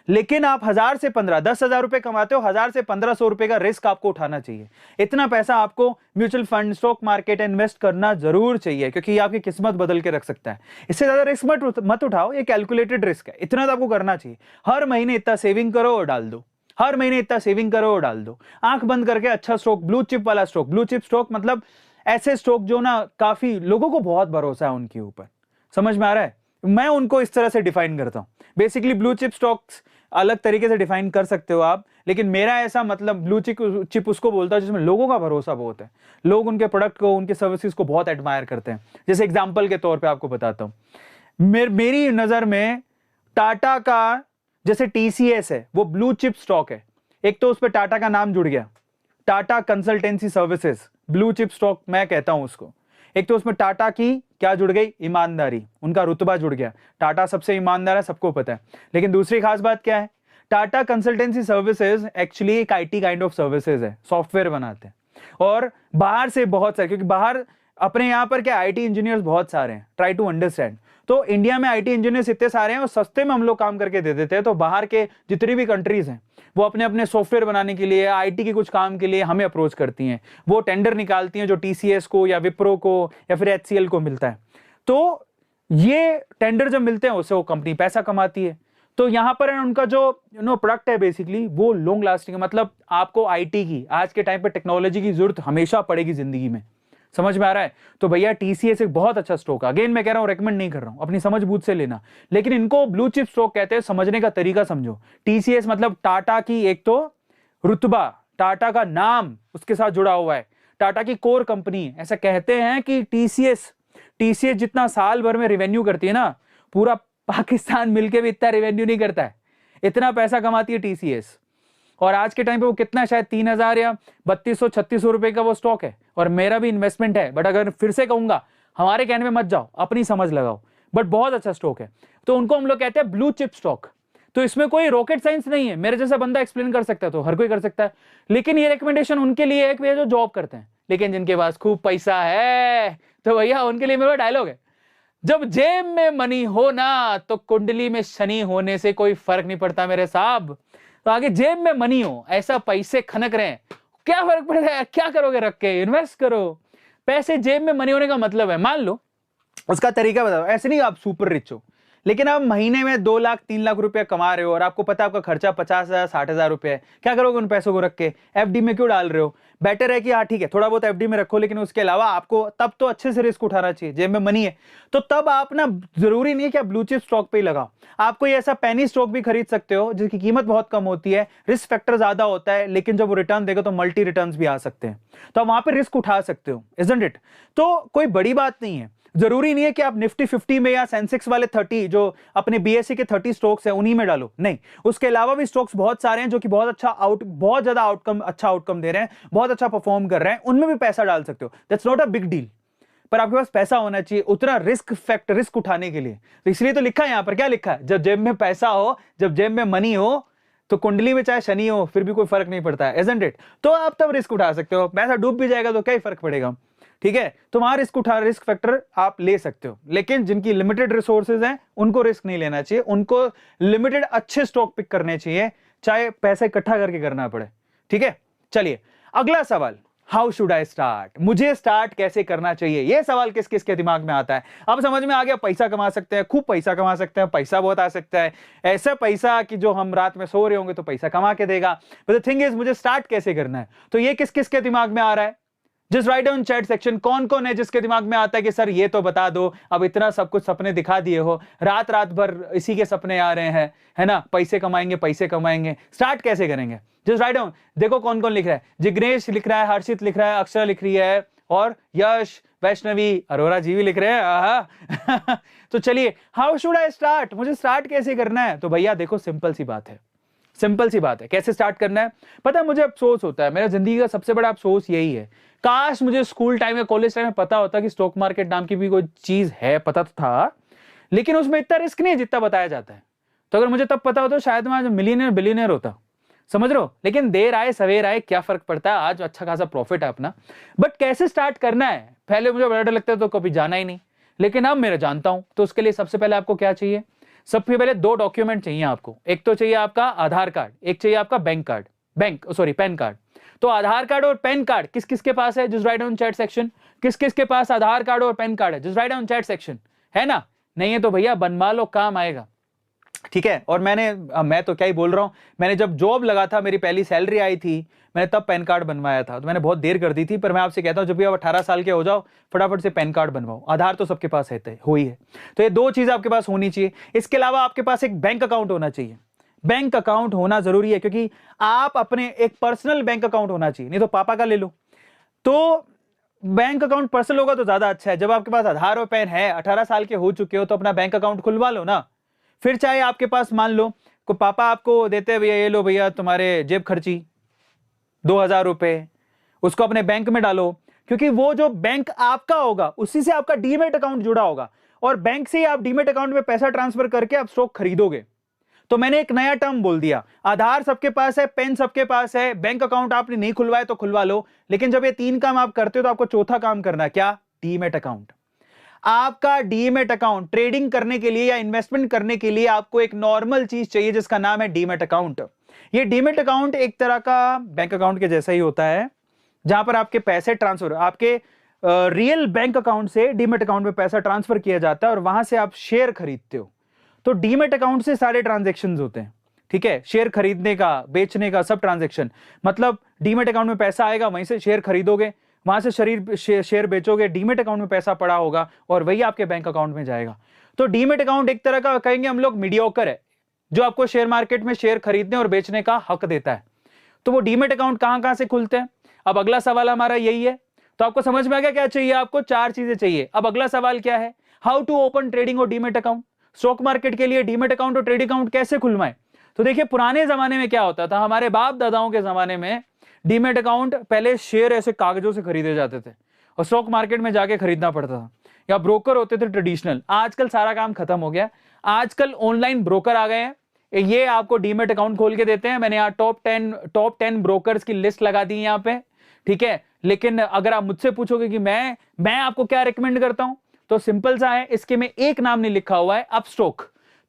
लेकिन आप 1000 से 10,000 रुपए कमाते हो, 1000 से 1500 रुपए का रिस्क आपको उठाना चाहिए। इतना पैसा आपको mutual fund, stock market invest करना जरूर चाहिए, क्योंकि ये आपकी किस्मत बदल के रख सकता है। इससे ज्यादा रिस्क मत उठाओ, ये कैलकुलेटेड रिस्क है, इतना तो आपको करना चाहिए। हर महीने इतना सेविंग करो और डाल दो, हर महीने इतना सेविंग करो और डाल दो, आंख बंद करके अच्छा स्टॉक, ब्लू चिप वाला स्टॉक। ब्लू चिप स्टॉक मतलब ऐसे स्टॉक जो ना काफी लोगों को बहुत भरोसा है उनके ऊपर। समझ में आ रहा है? मैं उनको इस तरह से डिफाइन करता हूं। बेसिकली ब्लू चिप स्टॉक्स अलग तरीके से डिफाइन कर सकते हो आप, लेकिन मेरा ऐसा मतलब ब्लू चिप उसको बोलता है जिसमें लोगों का भरोसा बहुत है, लोग उनके प्रोडक्ट को, उनके सर्विसेज को बहुत एडमायर करते हैं। जैसे एग्जांपल के तौर पे आपको बताता हूं, मेरी नजर में टाटा का जैसे टीसीएस है, वो ब्लू चिप स्टॉक है। एक तो उस पर टाटा का नाम जुड़ गया, Tata consultancy services, blue chip stock मैं कहता हूं उसको। एक तो उसमें टाटा की क्या जुड़ गई, ईमानदारी, उनका रुतबा जुड़ गया। टाटा सबसे ईमानदार है, सबको पता है। लेकिन दूसरी खास बात क्या है, टाटा कंसल्टेंसी सर्विसेज एक्चुअली एक आईटी काइंड ऑफ सर्विसेज है, सॉफ्टवेयर बनाते हैं। और बाहर से बहुत सारे, क्योंकि बाहर अपने यहाँ पर क्या आईटी इंजीनियर्स बहुत सारे हैं, ट्राई टू अंडरस्टैंड। तो इंडिया में आईटी इंजीनियर्स इतने सारे हैं और सस्ते में हम लोग काम करके दे देते हैं। तो बाहर के जितनी भी कंट्रीज हैं वो अपने अपने सॉफ्टवेयर बनाने के लिए, आईटी के कुछ काम के लिए हमें अप्रोच करती हैं। वो टेंडर निकालती हैं जो टीसीएस को या विप्रो को या फिर एचसीएल को मिलता है। तो ये टेंडर जब मिलते हैं उससे वो कंपनी पैसा कमाती है। तो यहां पर उनका जो प्रोडक्ट है बेसिकली वो लॉन्ग लास्टिंग है, मतलब आपको आईटी की, आज के टाइम पे टेक्नोलॉजी की जरूरत हमेशा पड़ेगी जिंदगी में। समझ में आ रहा है? तो भैया टीसीएस एक बहुत अच्छा स्टॉक है। अगेन मैं कह रहा हूं, रेकमेंड नहीं कर रहा हूं, अपनी समझ बूझ से लेना। लेकिन इनको ब्लू चिप स्टॉक कहते हैं, समझने का तरीका समझो। टीसीएस मतलब टाटा की एक तो रुतबा, टाटा का नाम उसके साथ जुड़ा हुआ है। टाटा की कोर कंपनी है। ऐसा कहते हैं कि टीसीएस जितना साल भर में रेवेन्यू करती है ना, पूरा पाकिस्तान मिलके भी इतना रेवेन्यू नहीं करता है, इतना पैसा कमाती है टीसीएस। और आज के टाइम पे वो कितना, शायद 3000 या 3200-3600 रुपए का वो स्टॉक है, और मेरा भी इन्वेस्टमेंट है। बट अगर फिर से कहूंगा, हमारे कहने में मत जाओ, अपनी समझ लगाओ, बट बहुत अच्छा स्टॉक है। तो उनको हम लोग कहते हैं ब्लू चिप स्टॉक। तो इसमें कोई रॉकेट साइंस नहीं है, मेरे जैसा बंदा एक्सप्लेन कर सकता है तो हर कोई कर सकता है। लेकिन ये रिकमेंडेशन उनके लिए है कि भैया जो जॉब करते हैं, लेकिन जिनके पास खूब पैसा है, तो भैया उनके लिए मेरा डायलॉग है, जब जेब में मनी हो ना तो कुंडली में शनि होने से कोई फर्क नहीं पड़ता मेरे साहब। तो आगे जेब में मनी हो, ऐसा पैसे खनक रहे हैं, क्या फर्क पड़ रहा है, क्या करोगे रख के, इन्वेस्ट करो। पैसे जेब में मनी होने का मतलब है, मान लो उसका तरीका बताओ, ऐसे नहीं आप सुपर रिच हो, लेकिन आप महीने में 2 लाख 3 लाख रुपया कमा रहे हो और आपको पता है आपका खर्चा 50,000 60,000 रुपए है, क्या करोगे उन पैसों को रख के? एफडी में क्यों डाल रहे हो? बेटर है कि हाँ ठीक है, थोड़ा बहुत एफडी में रखो, लेकिन उसके अलावा आपको तब तो अच्छे से रिस्क उठाना चाहिए, जेब में मनी है तो तब आप ना, जरूरी नहीं है कि आप ब्लू चिप स्टॉक पे ही लगाओ, आपको ये ऐसा पेनी स्टॉक भी खरीद सकते हो जिसकी कीमत बहुत कम होती है, रिस्क फैक्टर ज्यादा होता है, लेकिन जब वो रिटर्न देगा तो मल्टी रिटर्न्स भी आ सकते हैं, तो आप वहां पे रिस्क उठा सकते हो, इजंट इट? तो कोई बड़ी बात नहीं है, जरूरी नहीं है कि आप निफ्टी 50 में या सेंसेक्स वाले 30 जो अपने बीएसई के 30 स्टॉक्स हैं उन्हीं में डालो, नहीं, उसके अलावा भी स्टॉक्स बहुत सारे हैं जो कि बहुत ज्यादा अच्छा आउटकम दे रहे हैं, बहुत अच्छा परफॉर्म कर रहे हैं, उनमें भी पैसा डाल सकते हो, that's not a big deal. पर आपके पास पैसा होना चाहिए उतना रिस्क उठाने के लिए, तो इसलिए तो लिखा है यहां पर, क्या लिखा है, जब जेब में पैसा हो, जब जेब में मनी हो, तो कुंडली में चाहे शनि हो फिर भी कोई फर्क नहीं पड़ता है, इजंट इट? तो आप तब रिस्क उठा सकते हो, पैसा डूब भी जाएगा तो क्या ही फर्क पड़ेगा, ठीक है? तो वहां रिस्क फैक्टर आप ले सकते हो, लेकिन जिनकी लिमिटेड रिसोर्सेज हैं उनको रिस्क नहीं लेना चाहिए, उनको लिमिटेड अच्छे स्टॉक पिक करने चाहिए, चाहे पैसे इकट्ठा करके करना पड़े, ठीक है? चलिए अगला सवाल, हाउ शुड आई स्टार्ट, मुझे स्टार्ट कैसे करना चाहिए? यह सवाल किस किस के दिमाग में आता है? अब समझ में आ गया, पैसा कमा सकते हैं, खूब पैसा कमा सकते हैं, पैसा बहुत आ सकता है, ऐसा पैसा कि जो हम रात में सो रहे होंगे तो पैसा कमा के देगा, बट द थिंग इज मुझे स्टार्ट कैसे करना है? तो ये किस किस के दिमाग में आ रहा है? Just write down chat section, कौन कौन है जिसके दिमाग में आता है कि सर ये तो बता दो, अब इतना सब कुछ सपने दिखा दिए हो, रात रात भर इसी के सपने आ रहे हैं, है ना, पैसे कमाएंगे, स्टार्ट कैसे करेंगे? जस्ट राइट डाउन, देखो कौन कौन लिख रहा है, जिग्नेश लिख रहा है, हर्षित लिख रहा है, अक्षरा लिख रही है, और यश, वैष्णवी, अरोरा जी भी लिख रहे हैं, आहा तो चलिए, हाउ शुड आई स्टार्ट, मुझे स्टार्ट कैसे करना है? तो भैया देखो, सिंपल सी बात है, कैसे स्टार्ट करना है? पता है मुझे अफसोस होता है, मेरे जिंदगी का सबसे बड़ा अफसोस यही है, काश मुझे स्कूल टाइम या कॉलेज टाइम में पता होता कि स्टॉक मार्केट नाम की भी कोई चीज है, पता तो था, लेकिन उसमें इतना रिस्क नहीं है जितना बताया जाता है। तो अगर मुझे तब पता होता तो शायद मैं आज मिलियनर बिलियनर होता, समझ रहे हो? लेकिन देर आए सवेर आए, क्या फर्क पड़ता है, आज अच्छा खासा प्रॉफिट है अपना। बट कैसे स्टार्ट करना है, पहले मुझे बड़ा डर लगता है तो कभी जाना ही नहीं, लेकिन अब मेरा जानता हूं। तो उसके लिए सबसे पहले आपको क्या चाहिए? सबसे पहले 2 डॉक्यूमेंट चाहिए आपको, एक तो चाहिए आपका आधार कार्ड, एक चाहिए आपका पैन कार्ड। तो आधार कार्ड और पैन कार्ड किस किस के पास है? Just write down chat section, किस किस के पास आधार कार्ड और पैन कार्ड है? Just write down chat section, है ना? नहीं है तो भैया बनवा लो, काम आएगा, ठीक है? और मैं तो क्या ही बोल रहा हूं, मैंने जब जॉब लगा था, मेरी पहली सैलरी आई थी, मैंने तब पैन कार्ड बनवाया था, तो मैंने बहुत देर कर दी थी, पर मैं आपसे कहता हूं जब भी आप 18 साल के हो जाओ, फटाफट से पैन कार्ड बनवाओ, आधार तो सबके पास है हो ही है। तो ये 2 चीज आपके पास होनी चाहिए। इसके अलावा आपके पास एक बैंक अकाउंट होना चाहिए, बैंक अकाउंट होना जरूरी है, क्योंकि आप अपने एक पर्सनल बैंक अकाउंट होना चाहिए, नहीं तो पापा का ले लो। तो बैंक अकाउंट पर्सनल होगा तो ज्यादा अच्छा है। जब आपके पास आधार और पैन है, 18 साल के हो चुके हो, तो अपना बैंक अकाउंट खुलवा लो ना। फिर चाहे आपके पास मान लो को पापा आपको देते हैं, भैया ये लो भैया तुम्हारे जेब खर्ची 2000 रुपए, उसको अपने बैंक में डालो, क्योंकि वो जो बैंक आपका होगा उसी से आपका डीमेट अकाउंट जुड़ा होगा, और बैंक से ही आप डीमेट अकाउंट में पैसा ट्रांसफर करके आप स्टॉक खरीदोगे। तो मैंने एक नया टर्म बोल दिया, आधार सबके पास है, पेन सबके पास है, बैंक अकाउंट आपने नहीं खुलवाया तो खुलवा लो, लेकिन जब ये 3 काम आप करते हो तो आपको चौथा काम करना है, क्या? Demat account. आपका डीमेट अकाउंट ट्रेडिंग करने के लिए या इन्वेस्टमेंट करने के लिए आपको एक नॉर्मल चीज चाहिए जिसका नाम है डीमेट अकाउंट। ये डीमेट अकाउंट एक तरह का बैंक अकाउंट के जैसा ही होता है, जहां पर आपके पैसे ट्रांसफर, आपके रियल बैंक अकाउंट से डीमेट अकाउंट में पैसा ट्रांसफर किया जाता है और वहां से आप शेयर खरीदते हो। तो डीमेट अकाउंट से सारे ट्रांजैक्शंस होते हैं, ठीक है? शेयर खरीदने का, बेचने का, सब ट्रांजैक्शन। मतलब डीमेट अकाउंट में पैसा आएगा, वहीं से शेयर खरीदोगे, वहां से शेयर बेचोगे, डीमेट अकाउंट में पैसा पड़ा होगा और वही आपके बैंक अकाउंट में जाएगा। तो डीमेट अकाउंट एक तरह का कहेंगे हम लोग मीडियोकर है, जो आपको शेयर मार्केट में शेयर खरीदने और बेचने का हक देता है। तो वो डीमेट अकाउंट कहां कहां से खुलते हैं? अब अगला सवाल हमारा यही है तो आपको समझ में आ गया क्या चाहिए, आपको 4 चीजें चाहिए। अब अगला सवाल क्या है, हाउ टू ओपन ट्रेडिंग और डीमेट अकाउंट। स्टॉक मार्केट के लिए डीमेट अकाउंट और ट्रेडिंग अकाउंट कैसे खुलवाएं। तो देखिए पुराने जमाने में क्या होता था, हमारे बाप दादाओं के जमाने में डीमेट अकाउंट पहले शेयर ऐसे कागजों से खरीदे जाते थे और स्टॉक मार्केट में जाके खरीदना पड़ता था, या ब्रोकर होते थे ट्रेडिशनल। आजकल सारा काम खत्म हो गया, आजकल ऑनलाइन ब्रोकर आ गए हैं, ये आपको डीमेट अकाउंट खोल के देते हैं। मैंने यहाँ टॉप 10 ब्रोकर्स की लिस्ट लगा दी यहाँ पे, ठीक है। लेकिन अगर आप मुझसे पूछोगे कि मैं आपको क्या रिकमेंड करता हूं, तो सिंपल सा है, इसके में एक नाम नहीं लिखा हुआ है, अपस्टॉक।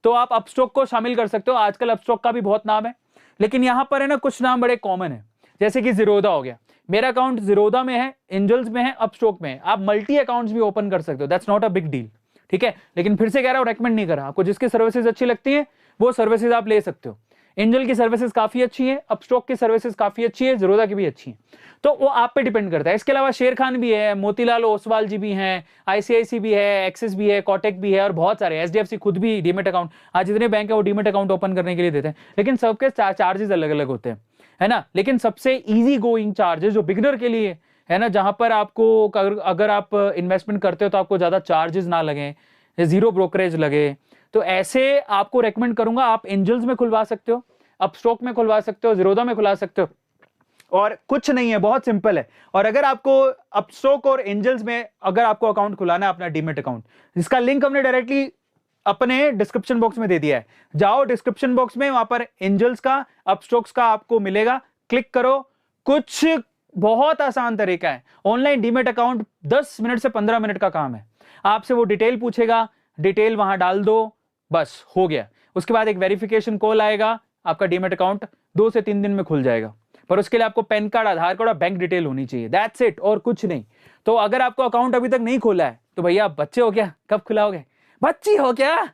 तो आप अपस्टॉक को शामिल कर सकते हो, आजकल अपस्टॉक का भी बहुत नाम है, लेकिन यहां पर है ना कुछ नाम बड़े कॉमन है, जैसे कि जीरोधा हो गया, मेरा अकाउंट जीरोधा में है, एंजल्स में है, अपस्टॉक में है। आप मल्टी अकाउंट्स भी ओपन कर सकते हो, that's not a big deal, ठीक है। लेकिन फिर से कह रहा हूं, रेकमेंड नहीं कर रहा, आपको जिसकी सर्विसेज अच्छी लगती है वो सर्विसेज आप ले सकते हो। एंजल की सर्विसेज काफी अच्छी है, अपस्टॉक की सर्विसेज काफी अच्छी है, जीरोधा की भी अच्छी है, तो वो आप पे डिपेंड करता है। इसके अलावा शेर खान भी है, मोतीलाल ओसवाल जी भी हैं, आईसीआईसी भी है, एक्सिस भी है, कोटक भी है, और बहुत सारे, एचडीएफसी खुद भी डीमेट अकाउंट, आज जितने बैंक है वो डीमेट अकाउंट ओपन करने के लिए देते हैं, लेकिन सबके चार्जेस अलग अलग होते हैं, है ना। लेकिन सबसे इजी गोइंग चार्जेस जो बिगिनर के लिए है ना, जहां पर आपको अगर आप इन्वेस्टमेंट करते हो तो आपको ज्यादा चार्जेस ना लगे, जीरो ब्रोकरेज लगे, तो ऐसे आपको रेकमेंड करूंगा, आप एंजल्स में खुलवा सकते हो, अपस्टॉक में खुलवा सकते हो, जीरोधा में खुलवा सकते हो, और कुछ नहीं है, बहुत सिंपल है। और अगर आपको अपस्टॉक और एंजल्स में अगर आपको अकाउंट खुलाना है अपना डीमेट अकाउंट, जिसका लिंक हमने डायरेक्टली अपने डिस्क्रिप्शन बॉक्स में दे दिया है, जाओ डिस्क्रिप्शन बॉक्स में, वहां पर एंजल्स का, अपस्टॉक्स का आपको मिलेगा, क्लिक करो। कुछ बहुत आसान तरीका है, ऑनलाइन डीमेट अकाउंट 10 मिनट से 15 मिनट का काम है। आपसे वो डिटेल पूछेगा, डिटेल वहां डाल दो, बस हो गया। उसके बाद एक वेरिफिकेशन कॉल आएगा, आपका डीमेट अकाउंट 2 से 3 दिन में खुल जाएगा, पर उसके लिए आपको पैन कार्ड, आधार कार्ड और बैंक डिटेल होनी चाहिए, दैट्स इट, और कुछ नहीं। तो अगर आपको अकाउंट अभी तक नहीं खोला है तो भैया आप बच्चे हो क्या, कब खुलाओगे, बच्ची हो क्या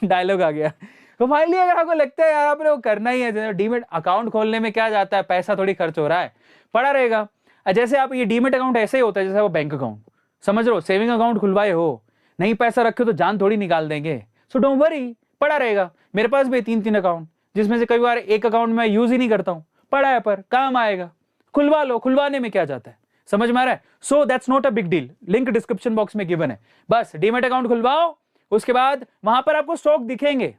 डायलॉग आ गया। तो फाइनली अगर आपको लगता है यार आपने वो करना ही है, डीमेट अकाउंट खोलने में क्या जाता है, पैसा थोड़ी खर्च हो रहा है, पड़ा रहेगा। जैसे आप ये डीमेट अकाउंट ऐसे ही होता है जैसे वो बैंक अकाउंट, समझ लो, सेविंग अकाउंट खुलवाए हो, नहीं पैसा रखे तो जान थोड़ी निकाल देंगे, सो डोंट वरी, पड़ा रहेगा। मेरे पास भी 3 अकाउंट, जिसमें से कई बार एक अकाउंट में यूज ही नहीं करता हूं, पड़ा है, पर काम आएगा, खुलवा लो, खुलवाने में क्या जाता है, समझ में आ रहा है। So that's not a big deal, link description box में गिवन है, बस डीमेट अकाउंट खुलवाओ, उसके बाद वहां पर आपको स्टॉक दिखेंगे,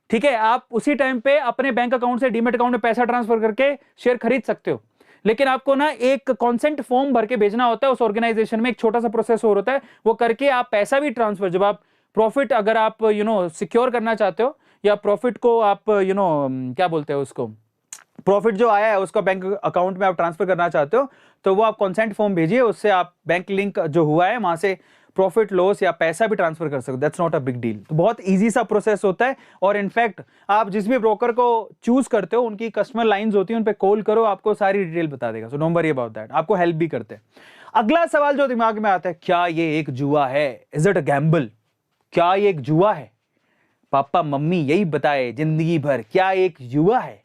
ठीक है। आप उसी टाइम पे अपने बैंक अकाउंट से डीमेट अकाउंट में पैसा ट्रांसफर करके शेयर खरीद सकते हो, लेकिन आपको ना एक कॉन्सेंट फॉर्म भर के भेजना होता है उस ऑर्गेनाइजेशन में, एक छोटा सा प्रोसेस और होता है, वो करके आप पैसा भी ट्रांसफर, जब आप प्रॉफिट अगर आप सिक्योर करना चाहते हो, या प्रॉफिट को आप क्या बोलते हो उसको, प्रॉफिट जो आया है उसका बैंक अकाउंट में आप ट्रांसफर करना चाहते हो, तो वो आप कॉन्सेंट फॉर्म भेजिए, उससे आप बैंक लिंक जो हुआ है वहां से प्रॉफिट लॉस या पैसा भी ट्रांसफर कर सकते हो, that's not a big deal. तो बहुत इजी सा प्रोसेस होता है, और इनफैक्ट आप जिस भी ब्रोकर को चूज करते हो उनकी कस्टमर लाइंस होती है, उन पे कॉल करो, आपको सारी डिटेल बता देगा, so don't worry about that, आपको हेल्प भी करते हैं। अगला सवाल जो दिमाग में आता है, क्या ये एक जुआ है, इज इट अ गैम्बल, क्या ये एक जुआ है, पापा मम्मी यही बताए जिंदगी भर, क्या एक जुआ है।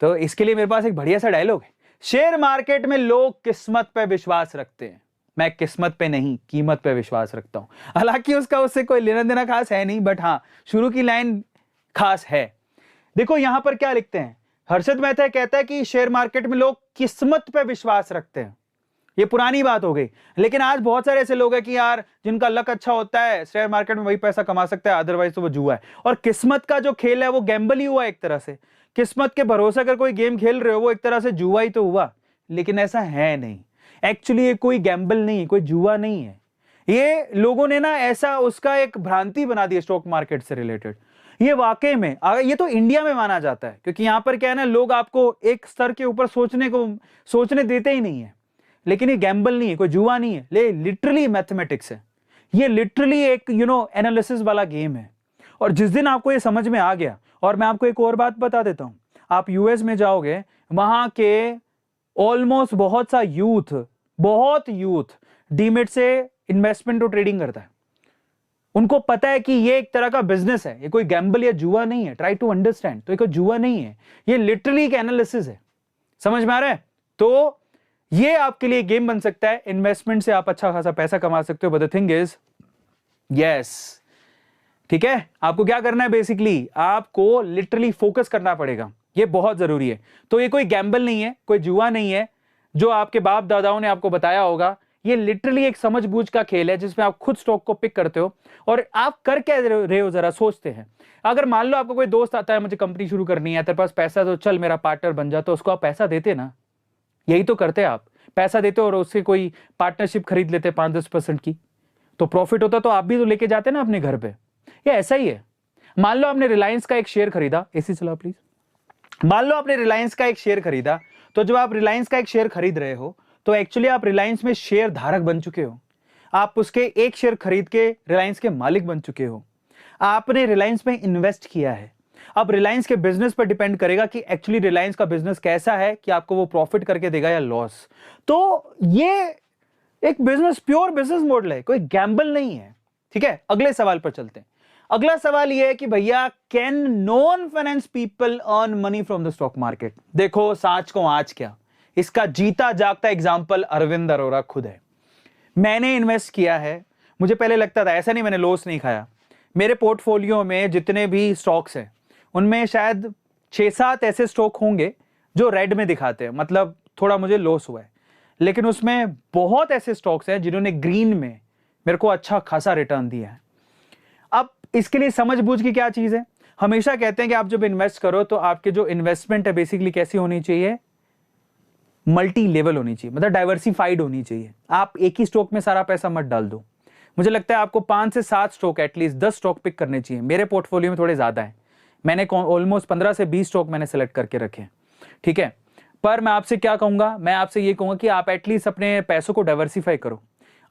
तो इसके लिए मेरे पास एक बढ़िया सा डायलॉग है, शेयर मार्केट में लोग किस्मत पे विश्वास रखते हैं, मैं किस्मत पे नहीं कीमत पे विश्वास रखता हूं। हालांकि उसका उससे कोई लेना देना खास है नहीं, बट हाँ शुरू की लाइन खास है। देखो यहां पर क्या लिखते हैं, हर्षद मेहता कहता है कि शेयर मार्केट में लोग किस्मत पे विश्वास रखते हैं, ये पुरानी बात हो गई, लेकिन आज बहुत सारे ऐसे लोग हैं कि यार जिनका लक अच्छा होता है शेयर मार्केट में वही पैसा कमा सकता है, अदरवाइज तो वो जुआ है। और किस्मत का जो खेल है वो गैम्बल ही हुआ एक तरह से, किस्मत के भरोसे अगर कोई गेम खेल रहे हो वो एक तरह से जुआ ही तो हुआ, लेकिन ऐसा है नहीं, एक्चुअली ये कोई गैम्बल नहीं, कोई जुआ नहीं है, ये लोगों ने ना ऐसा उसका एक भ्रांति बना दी स्टॉक मार्केट से रिलेटेड। ये वाकई में ये तो इंडिया में माना जाता है, क्योंकि यहां पर क्या है ना, लोग आपको एक स्तर के ऊपर सोचने देते ही नहीं है, लेकिन ये गैम्बल नहीं है, कोई जुआ नहीं है, लिटरली मैथमेटिक्स है, ये लिटरली एक एनालिसिस वाला गेम है। और जिस दिन आपको ये समझ में आ गया, और मैं आपको एक और बात बता देता हूं, आप यूएस में जाओगे, वहां के ऑलमोस्ट बहुत यूथ डीमेट से इन्वेस्टमेंट और ट्रेडिंग करता है, उनको पता है कि ये एक तरह का बिजनेस है, ये कोई गैम्बल या जुआ नहीं है, ट्राई टू अंडरस्टैंड, तो ये कोई जुआ नहीं है, ये लिटरली एक एनालिसिस है, समझ में आ रहा है। तो ये आपके लिए गेम बन सकता है, इन्वेस्टमेंट से आप अच्छा खासा पैसा कमा सकते हो, but the thing is yes, ठीक है, आपको क्या करना है, बेसिकली आपको लिटरली फोकस करना पड़ेगा, ये बहुत जरूरी है। तो ये कोई गैम्बल नहीं है, कोई जुआ नहीं है, जो आपके बाप दादाओं ने आपको बताया होगा, ये लिटरली एक समझबूझ का खेल है जिसमें आप खुद स्टॉक को पिक करते हो और आप कर क्या रहे हो जरा सोचते हैं। अगर मान लो आपको कोई दोस्त आता है, मुझे कंपनी शुरू करनी है, तेरे पास पैसा तो चल मेरा पार्टनर बन जा, तो उसको आप पैसा देते ना, यही तो करते आप, पैसा देते और उससे कोई पार्टनरशिप खरीद लेते 5-10% की, तो प्रॉफिट होता तो आप भी तो लेके जाते ना अपने घर पे। ये ऐसा ही है। मान लो आपने रिलायंस का एक शेयर खरीदा, एसी चला प्लीज। मान लो आपने रिलायंस का एक शेयर खरीदा, तो जब आप रिलायंस का एक शेयर खरीद रहे हो तो एक्चुअली आप रिलायंस में शेयर धारक बन चुके हो। आप उसके एक शेयर खरीद के रिलायंस के मालिक बन चुके हो। आपने रिलायंस में इन्वेस्ट किया है। अब रिलायंस के बिजनेस पर डिपेंड करेगा कि एक्चुअली रिलायंस का बिजनेस कैसा है, कि आपको वो प्रॉफिट करके देगा या लॉस। तो ये एक बिजनेस, प्योर बिजनेस मॉडल है, कोई गैम्बल नहीं है। ठीक है, अगले सवाल पर चलते हैं। अगला सवाल यह है कि भैया, can non finance people earn money from the stock market? देखो साच को आज क्या, इसका जीता जागता एग्जांपल अरविंद अरोड़ा खुद है। मैंने इन्वेस्ट किया है, मुझे पहले लगता था, ऐसा नहीं मैंने लॉस नहीं खाया। मेरे पोर्टफोलियो में जितने भी स्टॉक्स हैं उनमें शायद 6-7 ऐसे स्टॉक होंगे जो रेड में दिखाते हैं, मतलब थोड़ा मुझे लॉस हुआ है, लेकिन उसमें बहुत ऐसे स्टॉक्स हैं जिन्होंने ग्रीन में मेरे को अच्छा खासा रिटर्न दिया है। अब इसके लिए समझ बूझ की क्या चीज है, हमेशा कहते हैं कि आप जब इन्वेस्ट करो तो आपके जो इन्वेस्टमेंट है बेसिकली कैसी होनी चाहिए, मल्टी लेवल होनी चाहिए, मतलब डाइवर्सिफाइड होनी चाहिए। आप एक ही स्टॉक में सारा पैसा मत डाल दो। मुझे लगता है आपको 5 से 7 स्टॉक, एटलीस्ट 10 स्टॉक पिक करने चाहिए। मेरे पोर्टफोलियो में थोड़े ज्यादा है, मैंने ऑलमोस्ट 15 से 20 स्टॉक मैंने सेलेक्ट करके रखे। ठीक है, पर मैं आपसे क्या कहूंगा, मैं आपसे ये कहूंगा कि आप एटलीस्ट अपने पैसों को डाइवर्सिफाई करो।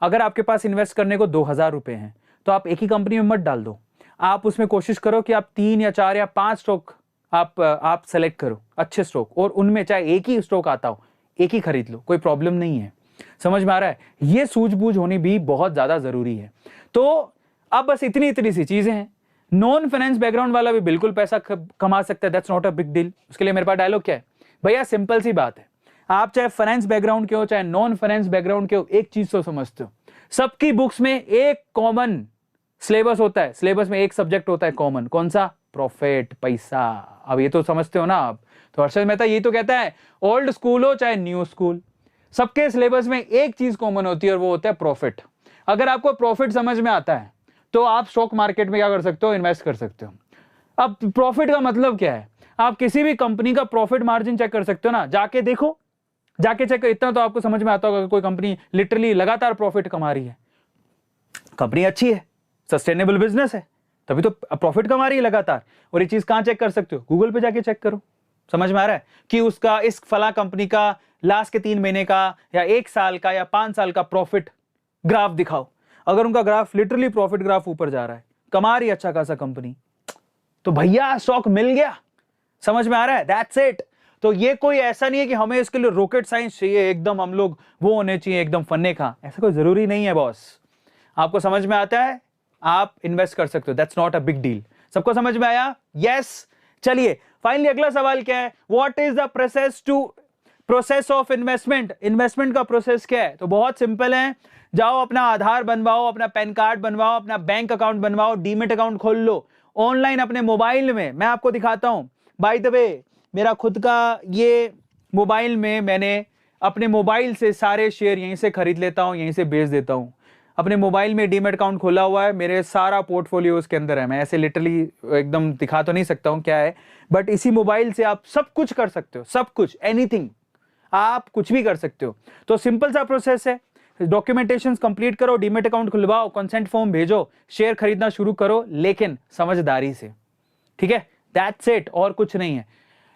अगर आपके पास इन्वेस्ट करने को 2000 रुपए हैं तो आप एक ही कंपनी में मत डाल दो। आप उसमें कोशिश करो कि आप 3 या 4 या 5 स्टॉक आप सेलेक्ट करो, अच्छे स्टॉक, और उनमें चाहे एक ही स्टॉक आता हो, एक ही खरीद लो, कोई प्रॉब्लम नहीं है। समझ में आ रहा है? ये सूझबूझ होनी भी बहुत ज्यादा जरूरी है। तो अब बस इतनी सी चीजें हैं। नॉन फाइनेंस बैकग्राउंड वाला भी बिल्कुल पैसा कमा सकता है, that's not a big deal. उसके लिए मेरे पास डायलॉग क्या है भैया, सिंपल सी बात है, आप चाहे फाइनेंस बैकग्राउंड के हो चाहे नॉन फाइनेंस बैकग्राउंड के हो, एक चीज तो समझते हो, सबकी बुक्स में एक कॉमन सिलेबस होता है। सिलेबस में एक सब्जेक्ट होता है कॉमन, कौन सा? प्रॉफिट, पैसा। अब ये तो समझते हो ना आप? तो हर्षद मेहता यही तो कहता है, ओल्ड स्कूल हो चाहे न्यू स्कूल, सबके सिलेबस में एक चीज कॉमन होती है और वो होता है प्रॉफिट। अगर आपको प्रॉफिट समझ में आता है तो आप स्टॉक मार्केट में क्या कर सकते हो, इन्वेस्ट कर सकते हो। अब प्रॉफिट का मतलब क्या है, आप किसी भी कंपनी का प्रॉफिट मार्जिन चेक कर सकते हो ना, जाके देखो, जाके चेक कर, इतना तो आपको समझ में आता होगा कि कोई कंपनी लिटरली लगातार प्रॉफिट कमा रही है, कंपनी अच्छी है, सस्टेनेबल बिजनेस है, तभी तो प्रॉफिट कमा रही है लगातार। और ये चीज कहां चेक कर सकते हो? गूगल पे जाके चेक करो। समझ में आ रहा है कि उसका, इस फला कंपनी का लास्ट के 3 महीने का या 1 साल का या 5 साल का प्रॉफिट ग्राफ दिखाओ। अगर उनका ग्राफ लिटरली प्रॉफिट ग्राफ ऊपर जा रहा है, कमा रही अच्छा खासा कंपनी, तो भैया स्टॉक मिल गया। समझ में आ रहा है? That's it. तो ये कोई ऐसा नहीं है कि हमें इसके लिए रॉकेट साइंस चाहिए, एकदम हम लोग वो होने चाहिए एकदम फन्ने का, ऐसा कोई जरूरी नहीं है बॉस। आपको समझ में आता है, आप इन्वेस्ट कर सकते हो, that's not a big deal. सबको समझ में आया? यस। चलिए फाइनली अगला सवाल क्या है, what is the process of investment? Investment का प्रोसेस क्या है? तो बहुत सिंपल है, जाओ अपना आधार बनवाओ, अपना पैन कार्ड बनवाओ, अपना बैंक अकाउंट बनवाओ, डीमेट अकाउंट खोल लो ऑनलाइन अपने मोबाइल में। मैं आपको दिखाता हूं, बाय द वे मेरा खुद का ये मोबाइल में, मैंने अपने मोबाइल से सारे शेयर यहीं से खरीद लेता हूं, यहीं से बेच देता हूं। अपने मोबाइल में डीमेट अकाउंट खोला हुआ है, मेरे सारा पोर्टफोलियो उसके अंदर है। मैं ऐसे लिटरली एकदम दिखा तो नहीं सकता हूं क्या है, बट इसी मोबाइल से आप सब कुछ कर सकते हो, सब कुछ, एनीथिंग, आप कुछ भी कर सकते हो। तो सिंपल सा प्रोसेस है, डॉक्यूमेंटेशन कंप्लीट करो, डीमेट अकाउंट खुलवाओ, कंसेंट फॉर्म भेजो, शेयर खरीदना शुरू करो, लेकिन समझदारी से। ठीक है, दैट्स इट, और कुछ नहीं है।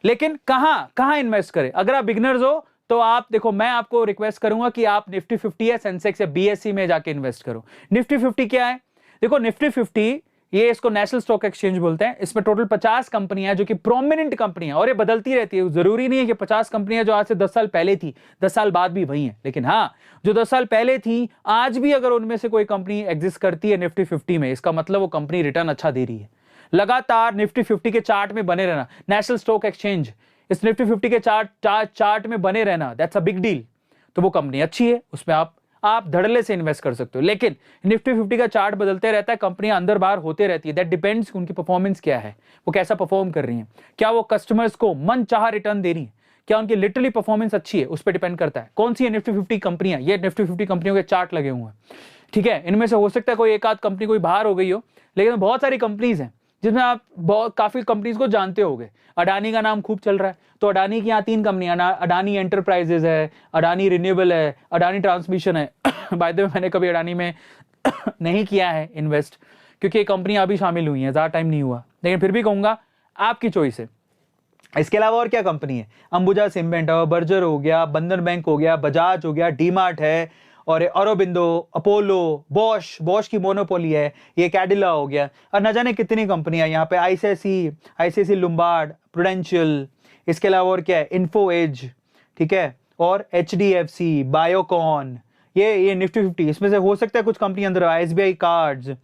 लेकिन कहां इन्वेस्ट करें? अगर आप बिगिनर्स हो तो आप देखो, मैं आपको रिक्वेस्ट करूंगा कि आप निफ्टी 50 या सेंसेक्स या बीएसई में जाके इन्वेस्ट करो। निफ्टी 50 क्या है? देखो निफ्टी 50, ये इसको नेशनल स्टॉक एक्सचेंज बोलते हैं। इसमें टोटल 50 कंपनियां जो कि प्रोमिनेंट कंपनियां, और ये बदलती रहती है, जरूरी नहीं है कि 50 कंपनियां जो आज से 10 साल पहले थी 10 साल बाद भी वही है, लेकिन हाँ, जो 10 साल पहले थी आज भी अगर उनमें से कोई कंपनी एग्जिस्ट करती है निफ्टी 50 में, इसका मतलब वो कंपनी रिटर्न अच्छा दे रही है। लगातार निफ्टी 50 के चार्ट में बने रहना, नेशनल स्टॉक एक्सचेंज इस निफ्टी 50 के चार्ट में बने रहना, दैट्स अ बिग डील। तो वो कंपनी अच्छी है, उसमें आप धड़ल्ले से इन्वेस्ट कर सकते हो। लेकिन निफ्टी 50 का चार्ट बदलते रहता है, कंपनियां अंदर बाहर होते रहती है, दैट डिपेंड्स उनकी परफॉर्मेंस क्या है, वो कैसा परफॉर्म कर रही है, क्या वो कस्टमर्स को मन चाहा रिटर्न दे रही है, क्या उनकी लिटरली परफॉर्मेंस अच्छी है, उस पर डिपेंड करता है। कौन सी है निफ्टी 50 कंपनियां, ये निफ्टी 50 कंपनियों के चार्ट लगे हुए हैं, ठीक है। इनमें से हो सकता है कोई एक आध कंपनी कोई बाहर हो गई हो, लेकिन बहुत सारी कंपनीज हैं जिसमें आप काफी कंपनीज को जानते होंगे। अडानी का नाम खूब चल रहा है, तो अडानी की यहाँ 3 कंपनियां, अडानी एंटरप्राइजेज है, अडानी रिन्यूएबल है, अडानी ट्रांसमिशन है। बाय द वे मैंने कभी अडानी में नहीं किया है इन्वेस्ट, क्योंकि ये कंपनी अभी शामिल हुई है, ज्यादा टाइम नहीं हुआ, लेकिन फिर भी कहूंगा आपकी चॉइस है। इसके अलावा और क्या कंपनी है, अंबुजा सीमेंट, बर्जर हो गया, बंधन बैंक हो गया, बजाज हो गया, डीमार्ट है, और ऑरोबिंदो, अपोलो, बॉश की मोनोपोली है, ये कैडिला हो गया, और न जाने कितनी कंपनियां यहाँ पे, आईसीआईसीआई लुम्बार्ड, प्रूडेंशियल, इसके अलावा और क्या है, इन्फो एज, ठीक है, और एचडीएफसी, बायोकॉन, ये निफ्टी 50। इसमें से हो सकता है कुछ कंपनी अंदर, एसबीआई कार्ड्स,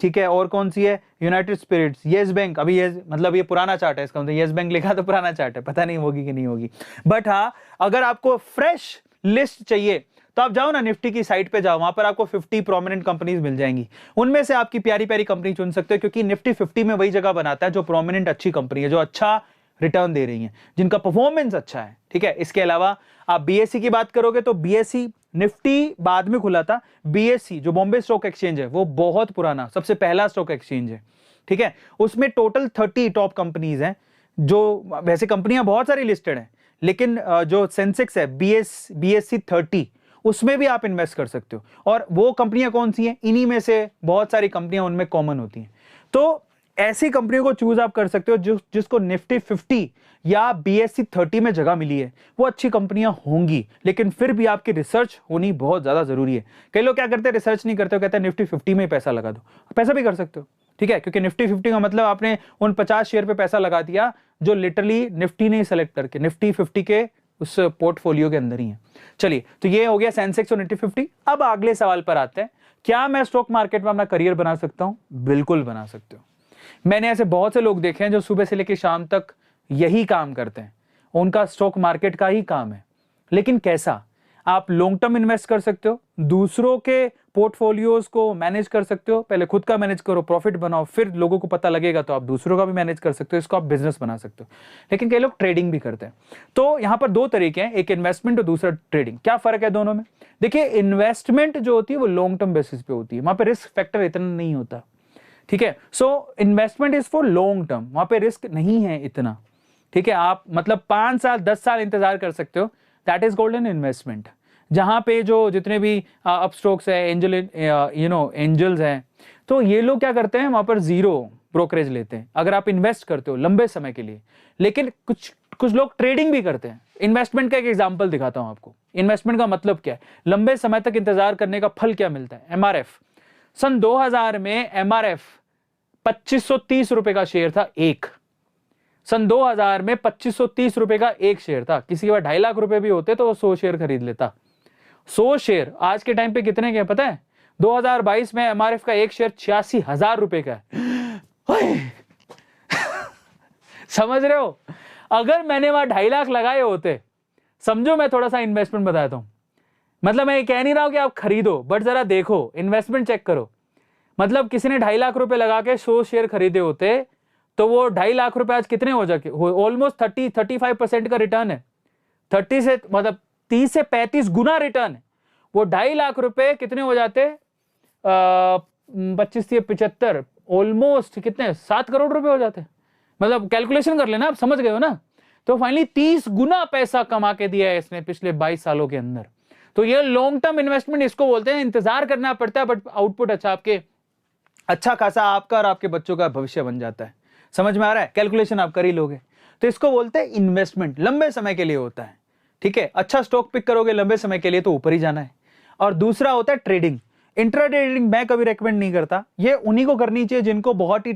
ठीक है, और कौन सी है, यूनाइटेड स्पिरिट्स, येस बैंक। अभी ये मतलब ये पुराना चार्ट है इसका, मतलब येस बैंक लिखा तो पुराना चार्ट है, पता नहीं होगी कि नहीं होगी। बट हाँ, अगर आपको फ्रेश लिस्ट चाहिए तो आप जाओ ना निफ्टी की साइट पे जाओ, वहां पर आपको 50 प्रोमिनेंट कंपनीज मिल जाएंगी, उनमें से आपकी प्यारी प्यारी कंपनी चुन सकते हो, क्योंकि निफ्टी 50 में वही जगह बनाता है जो प्रोमिनेंट अच्छी कंपनी है, जो अच्छा रिटर्न दे रही है, जिनका परफॉर्मेंस अच्छा है, ठीक है। इसके अलावा आप बीएससी की बात करोगे तो बीएससी, निफ्टी बाद में खुला था, बीएससी जो बॉम्बे स्टॉक एक्सचेंज है वो बहुत पुराना, सबसे पहला स्टॉक एक्सचेंज है, ठीक है। उसमें टोटल 30 टॉप कंपनीज हैं, जो वैसे कंपनियां बहुत सारी लिस्टेड हैं, लेकिन जो सेंसेक्स है बीएससी 30, उसमें भी आप इन्वेस्ट कर सकते हो। और वो कंपनियां कौन सी हैं, इन्हीं में से बहुत सारी कंपनियां उनमें कॉमन होती हैं। तो ऐसी कंपनियों को चूज आप कर सकते हो जिसको निफ्टी 50 या बीएससी 30 में जगह मिली है, वो अच्छी कंपनियां होंगी, लेकिन फिर भी आपकी रिसर्च होनी बहुत ज्यादा जरूरी है। कई लोग क्या करते हैं, रिसर्च नहीं करते हो, कहते हैं निफ्टी 50 में पैसा लगा दो, पैसा भी कर सकते हो, ठीक है, क्योंकि निफ्टी 50 का मतलब आपने उन 50 शेयर पे पैसा लगा दिया जो लिटरली निफ्टी ने सेलेक्ट करके निफ्टी 50 के उस पोर्टफोलियो के अंदर ही है। चलिए, तो ये हो गया सेंसेक्स और निफ्टी 50। अब अगले सवाल पर आते हैं, क्या मैं स्टॉक मार्केट में अपना करियर बना सकता हूं? बिल्कुल बना सकते हो। मैंने ऐसे बहुत से लोग देखे हैं जो सुबह से लेकर शाम तक यही काम करते हैं, उनका स्टॉक मार्केट का ही काम है। लेकिन कैसा? आप लॉन्ग टर्म इन्वेस्ट कर सकते हो, दूसरों के पोर्टफोलियोज को मैनेज कर सकते हो, पहले खुद का मैनेज करो, प्रॉफिट बनाओ, फिर लोगों को पता लगेगा तो आप दूसरों का भी मैनेज कर सकते हो, इसको आप बिजनेस बना सकते हो। लेकिन कई लोग ट्रेडिंग भी करते हैं। तो यहां पर 2 तरीके हैं, एक इन्वेस्टमेंट और दूसरा ट्रेडिंग। क्या फर्क है दोनों में? देखिए, इन्वेस्टमेंट जो होती है वो लॉन्ग टर्म बेसिस पे होती है, वहां पर रिस्क फैक्टर इतना नहीं होता, ठीक है। So investment is for long term, वहां पे रिस्क नहीं है इतना, ठीक है। आप मतलब 5 साल 10 साल इंतजार कर सकते हो, दैट इज गोल्डन इन्वेस्टमेंट। जहां पे जो जितने भी अपस्टॉक्स है, एंजल्स हैं, तो ये लोग क्या करते हैं, वहां पर 0 ब्रोकरेज लेते हैं अगर आप इन्वेस्ट करते हो लंबे समय के लिए। लेकिन कुछ लोग ट्रेडिंग भी करते हैं। इन्वेस्टमेंट का एक एग्जांपल दिखाता हूं आपको। इन्वेस्टमेंट का मतलब क्या है, लंबे समय तक इंतजार करने का फल क्या मिलता है। एमआरएफ, सन 2000 में एमआरएफ 2530 रुपए का शेयर था एक। सन 2000 में 2530 रुपए का एक शेयर था। किसी के पास 2.5 लाख रुपए भी होते तो वो 100 शेयर खरीद लेता। 100 शेयर आज के टाइम पे कितने के पता है? 2022 में एमआरएफ का एक शेयर 86,000 रुपए का है। समझ रहे हो? अगर मैंने वहां 2.5 लाख लगाए होते, समझो मैं थोड़ा सा इन्वेस्टमेंट बताता हूं, मतलब मैं ये कह नहीं रहा हूं कि आप खरीदो, बट जरा देखो, इन्वेस्टमेंट चेक करो। मतलब किसी ने 2.5 लाख रुपए लगा के 100 शेयर खरीदे होते तो वो 2.5 लाख रुपए आज कितने हो जाके, ऑलमोस्ट 35% का रिटर्न है। 30 से मतलब 30 से 35 गुना रिटर्न है। वो 2.5 लाख रुपए कितने हो जाते, 25 से 75, ऑलमोस्ट कितने, 7 करोड़ रुपए हो जाते। मतलब कैलकुलेशन कर लेना, आप समझ गए हो ना। तो फाइनली 30 गुना पैसा कमा के दिया है इसने पिछले 22 सालों के अंदर। तो ये लॉन्ग टर्म इन्वेस्टमेंट इसको बोलते हैं। इंतजार करना पड़ता है बट आउटपुट अच्छा खासा आपका और आपके बच्चों का भविष्य बन जाता है। समझ में आ रहा है? कैलकुलेशन आप कर ही लोगे। तो इसको बोलते हैं इन्वेस्टमेंट, लंबे समय के लिए होता है, ठीक है। अच्छा स्टॉक पिक करोगे लंबे समय के लिए तो ऊपर ही जाना है। और दूसरा होता है ट्रेडिंग। इंट्राडे ट्रेडिंग मैं कभी रेकमेंड नहीं करता, ये उन्हीं को करनी चाहिए जिनको बहुत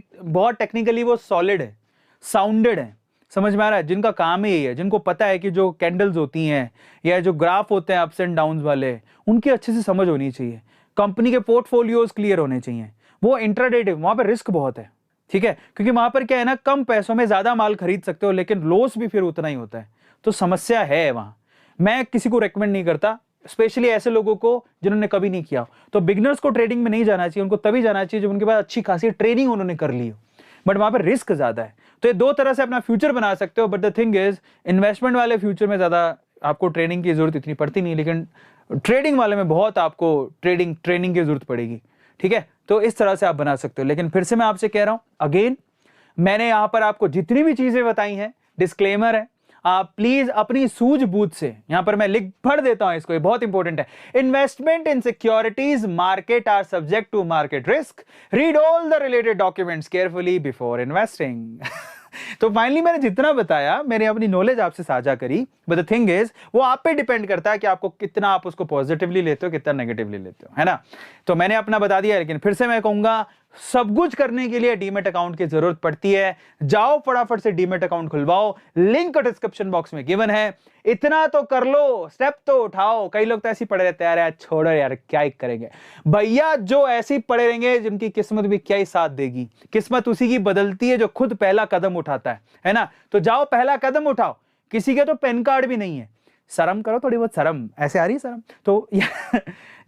टेक्निकली वो सॉलिड है, साउंडेड है। समझ में आ रहा है? जिनका काम ही यही है, जिनको पता है कि जो कैंडल्स होती हैं या जो ग्राफ होते हैं अप्स एंड डाउन्स वाले, उनकी अच्छे से समझ होनी चाहिए। कंपनी के पोर्टफोलियोज क्लियर होने चाहिए। वो इंट्राडे, वहां पर रिस्क बहुत है, ठीक है, क्योंकि वहां पर क्या है ना, कम पैसों में ज्यादा माल खरीद सकते हो, लेकिन लॉस भी फिर उतना ही होता है। तो समस्या है वहां। मैं किसी को रेकमेंड नहीं करता, स्पेशली ऐसे लोगों को जिन्होंने कभी नहीं किया। तो बिगिनर्स को ट्रेडिंग में नहीं जाना चाहिए, उनको तभी जाना चाहिए जब उनके पास अच्छी खासी ट्रेनिंग उन्होंने कर ली हो। बट वहां पर रिस्क ज्यादा है। तो ये दो तरह से अपना फ्यूचर बना सकते हो, but the thing is investment वाले फ्यूचर में ज्यादा आपको ट्रेनिंग की जरूरत इतनी पड़ती नहीं, लेकिन ट्रेडिंग वाले में बहुत आपको ट्रेनिंग की जरूरत पड़ेगी। ठीक है, तो इस तरह से आप बना सकते हो। लेकिन फिर से मैं आपसे कह रहा हूं अगेन, मैंने यहां पर आपको जितनी भी चीजें बताई हैं, डिस्क्लेमर है, आप प्लीज अपनी सूझबूझ से, यहां पर मैं लिख पढ़ देता हूं इसको, ये बहुत इंपॉर्टेंट है। Investment in securities market are subject to market risk, read all the related documents carefully before investing. तो फाइनली मैंने जितना बताया, मैंने अपनी नॉलेज आपसे साझा करी, बट द थिंग इज वो आप पे डिपेंड करता है कि आपको कितना आप उसको पॉजिटिवली लेते हो, कितना नेगेटिवली लेते हो, है ना। तो मैंने अपना बता दिया, लेकिन फिर से मैं कहूंगा सब कुछ करने के लिए डीमेट अकाउंट की जरूरत पड़ती है। जाओ फटाफट से डीमेट अकाउंट खुलवाओ, लिंक डिस्क्रिप्शन बॉक्स में गिवन है। इतना तो कर लो, स्टेप तो उठाओ। कई लोग तो ऐसे ही पड़े रहते हैं, यार छोड़ो यार क्या ही करेंगे भैया, जो ऐसे ही पड़े रहेंगे जिनकी किस्मत भी क्या ही साथ देगी। किस्मत उसी की बदलती है जो खुद पहला कदम उठाता है ना। तो जाओ पहला कदम उठाओ। किसी के तो पैन कार्ड भी नहीं है, शर्म करो थोड़ी बहुत, शर्म ऐसे आ रही है शर्म तो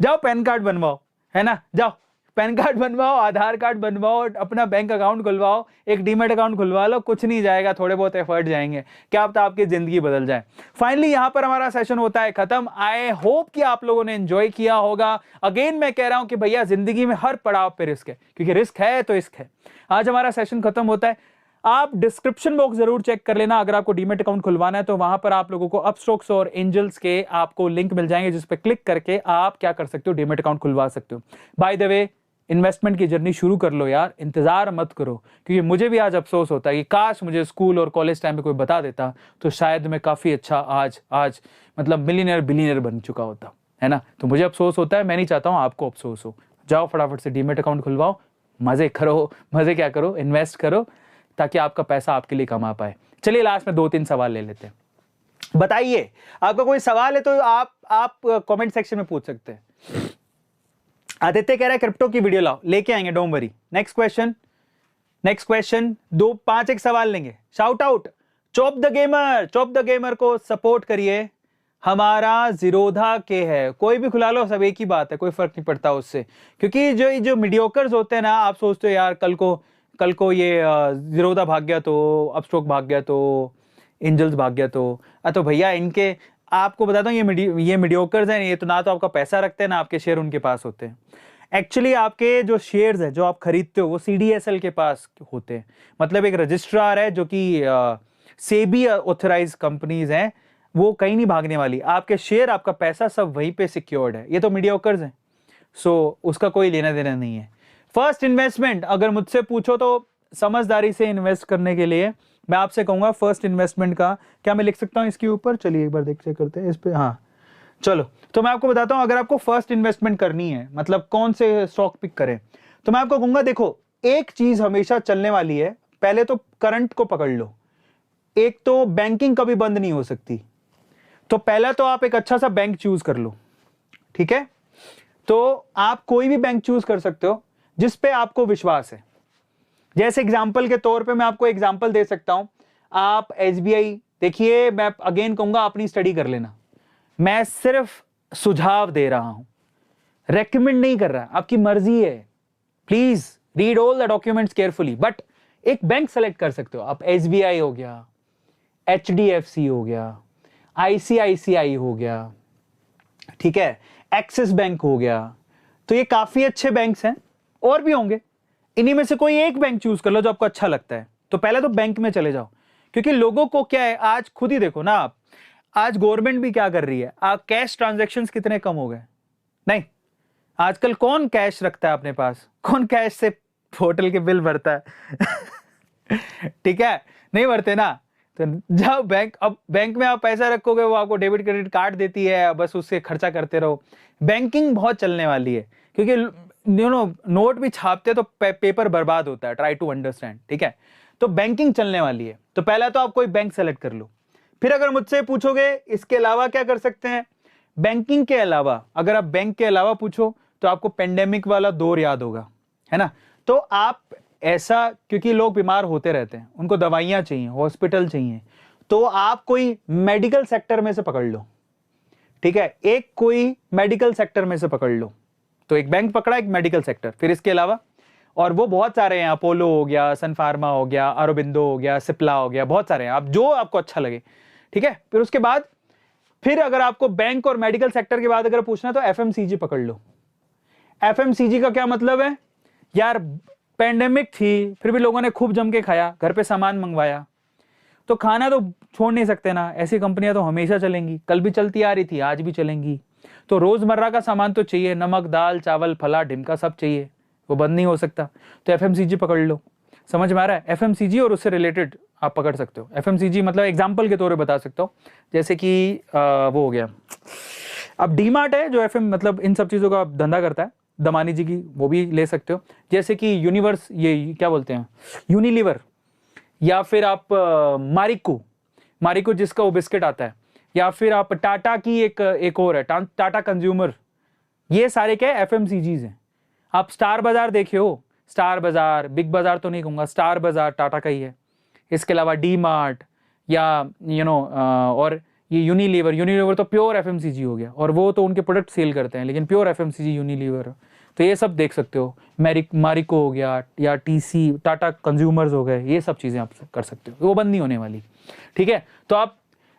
जाओ पैन कार्ड बनवाओ, है ना। जाओ पैन कार्ड बनवाओ, आधार कार्ड बनवाओ, अपना बैंक अकाउंट खुलवाओ, एक डीमेट अकाउंट खुलवा लो। कुछ नहीं जाएगा, थोड़े बहुत एफर्ट जाएंगे, क्या पता आपकी जिंदगी बदल जाए। फाइनली यहां पर हमारा सेशन होता है खत्म। आई होप कि आप लोगों ने एंजॉय किया होगा। अगेन मैं कह रहा हूं कि भैया जिंदगी में हर पड़ाव पे रिस्क है, क्योंकि रिस्क है तो इश्क है। आज हमारा सेशन खत्म होता है। आप डिस्क्रिप्शन बॉक्स जरूर चेक कर लेना, अगर आपको डीमेट अकाउंट खुलवाना है तो वहां पर आप लोगों को अपस्टॉक्स और एंजल्स के आपको लिंक मिल जाएंगे, जिस पे क्लिक करके आप क्या कर सकते हो, डीमेट अकाउंट खुलवा सकते हो। बाय द वे, इन्वेस्टमेंट की जर्नी शुरू कर लो यार, इंतजार मत करो। क्योंकि मुझे भी आज अफसोस होता है कि काश मुझे स्कूल और कॉलेज टाइम में कोई बता देता, तो शायद मैं काफी अच्छा आज मतलब मिलियनर बिलियनर बन चुका होता, है ना। तो मुझे अफसोस होता है, मैं नहीं चाहता हूं आपको अफसोस हो। जाओ फटाफट से डीमेट अकाउंट खुलवाओ, मजे करो, मजे क्या करो, इन्वेस्ट करो, ताकि आपका पैसा आपके लिए कमा पाए। चलिए लास्ट में 2-3 सवाल ले लेते हैं। बताइए, आपका कोई सवाल है तो आप कमेंट सेक्शन में पूछ सकते हैं। आदित्य कह रहा है क्रिप्टो की वीडियो लाओ, लेके आएंगे, डोंट वरी। नेक्स्ट क्वेश्चन 5 एक सवाल लेंगे। Shout out chop the gamer को सपोर्ट करिए, हमारा जीरोधा के है। कोई भी खुला लो, सब एक ही बात है, कोई फर्क नहीं पड़ता उससे। क्योंकि जो मीडियोकर्स होते हैं ना, आप सोचते हो यार कल को ये जीरोधा भाग गया तो, अपस्टॉक भाग गया तो, एंजल्स भाग गया तो भैया इनके, आपको बताता हूँ ये मीडियोकर्स हैं, ये तो ना तो आपका पैसा रखते हैं ना आपके शेयर उनके पास होते हैं। एक्चुअली आपके जो शेयर्स हैं जो आप खरीदते हो वो CDSL के पास होते हैं, मतलब एक रजिस्ट्रार है जो कि सेबी ऑथराइज कंपनीज हैं, वो कहीं नहीं भागने वाली। आपके शेयर, आपका पैसा सब वहीं पे सिक्योर्ड है। ये तो मीडियोकर्स हैं, सो उसका कोई लेना देना नहीं है। फर्स्ट इन्वेस्टमेंट अगर मुझसे पूछो तो समझदारी से इन्वेस्ट करने के लिए मैं आपसे कहूंगा, फर्स्ट इन्वेस्टमेंट का क्या मैं लिख सकता हूं इसके ऊपर, चलिए एक बार देख चेक करते हैं इस पे। हाँ चलो, तो मैं आपको बताता हूं, अगर आपको फर्स्ट इन्वेस्टमेंट करनी है, मतलब कौन से स्टॉक पिक करें, तो मैं आपको कहूंगा देखो, एक चीज हमेशा चलने वाली है, पहले तो करंट को पकड़ लो। एक तो बैंकिंग कभी बंद नहीं हो सकती, तो पहला तो आप एक अच्छा सा बैंक चूज कर लो, ठीक है। तो आप कोई भी बैंक चूज कर सकते हो जिस पे आपको विश्वास है। जैसे एग्जाम्पल के तौर पे मैं आपको एग्जाम्पल दे सकता हूं, आप SBI देखिए, मैं अगेन कहूंगा अपनी स्टडी कर लेना, मैं सिर्फ सुझाव दे रहा हूं, रेकमेंड नहीं कर रहा, आपकी मर्जी है। Please read all the documents carefully, but एक बैंक सेलेक्ट कर सकते हो आप। SBI हो गया, HDFC हो गया, ICICI हो गया, ठीक है, एक्सिस बैंक हो गया, तो ये काफी अच्छे बैंक्स हैं, और भी होंगे। इन्हीं में से कोई एक बैंक चूज कर लो जो आपको अच्छा लगता है। तो पहले तो बैंक में चले जाओ, क्योंकि लोगों को क्या है, आज खुद ही देखो ना आप, आज गवर्नमेंट भी क्या कर रही है, कैश ट्रांजैक्शंस कितने कम हो गए। नहीं, आजकल कौन कैश रखता है अपने पास, कौन कैश से होटल के बिल भरता है ठीक है, नहीं भरते ना। तो जब अब बैंक में आप पैसा रखोगे, वो आपको डेबिट क्रेडिट कार्ड देती है, बस उससे खर्चा करते रहो। बैंकिंग बहुत चलने वाली है, क्योंकि नोट भी छापते तो पेपर बर्बाद होता है, ट्राई टू अंडरस्टैंड, ठीक है। तो बैंकिंग चलने वाली है, तो पहला तो आप कोई बैंक सेलेक्ट कर लो। फिर अगर मुझसे पूछोगे इसके अलावा क्या कर सकते हैं, बैंकिंग के अलावा, अगर आप बैंक के अलावा पूछो तो आपको पेंडेमिक वाला दौर याद होगा, है ना। तो आप ऐसा, क्योंकि लोग बीमार होते रहते हैं, उनको दवाइयां चाहिए, हॉस्पिटल चाहिए, तो आप कोई मेडिकल सेक्टर में से पकड़ लो, ठीक है। एक कोई मेडिकल सेक्टर में से पकड़ लो, तो एक बैंक पकड़ा, एक मेडिकल सेक्टर। फिर इसके अलावा और वो बहुत सारे हैं, अपोलो हो गया, सन फार्मा हो गया, अरबिंदो हो गया, सिप्ला हो गया, बहुत सारे हैं, आप जो आपको अच्छा लगे। ठीक है, फिर उसके बाद फिर अगर आपको बैंक और मेडिकल सेक्टर के बाद अगर पूछना तो एफएमसीजी पकड़ लो। एफएमसीजी का क्या मतलब है यार, पेंडेमिक थी फिर भी लोगों ने खूब जम के खाया, घर पे सामान मंगवाया, तो खाना तो छोड़ नहीं सकते ना, ऐसी कंपनियां तो हमेशा चलेंगी, कल भी चलती आ रही थी, आज भी चलेंगी। तो रोजमर्रा का सामान तो चाहिए, नमक दाल चावल फला ढिमका सब चाहिए, वो बंद नहीं हो सकता। तो एफएमसीजी पकड़ लो। समझ में आ रहा है? एफएमसीजी और उससे रिलेटेड आप पकड़ सकते हो। एफएमसीजी मतलब एग्जाम्पल के तौर पे बता सकता हूँ, जैसे कि वो हो गया, अब डीमार्ट है जो एफएम मतलब इन सब चीजों का धंधा करता है, दमानी जी की, वो भी ले सकते हो। जैसे कि यूनिवर्स, ये क्या बोलते हैं, यूनिलीवर, या फिर आप मारिको जिसका वो बिस्किट आता है, या फिर आप टाटा की एक और है टाटा कंज्यूमर, ये सारे क्या एफएमसीजीज हैं। आप स्टार बाजार देखे हो, स्टार बाजार, बिग बाजार तो नहीं कहूंगा, स्टार बाजार टाटा का ही है। इसके अलावा डी मार्ट या और ये यूनिलीवर तो प्योर एफएमसीजी हो गया, और वो तो उनके प्रोडक्ट सेल करते हैं, लेकिन प्योर एफएमसीजी यूनिलीवर। तो ये सब देख सकते हो, मारिको हो गया या टीसी टाटा कंज्यूमर्स हो गए, ये सब चीजें आप कर सकते हो, वो बंद नहीं होने वाली। ठीक है, तो आप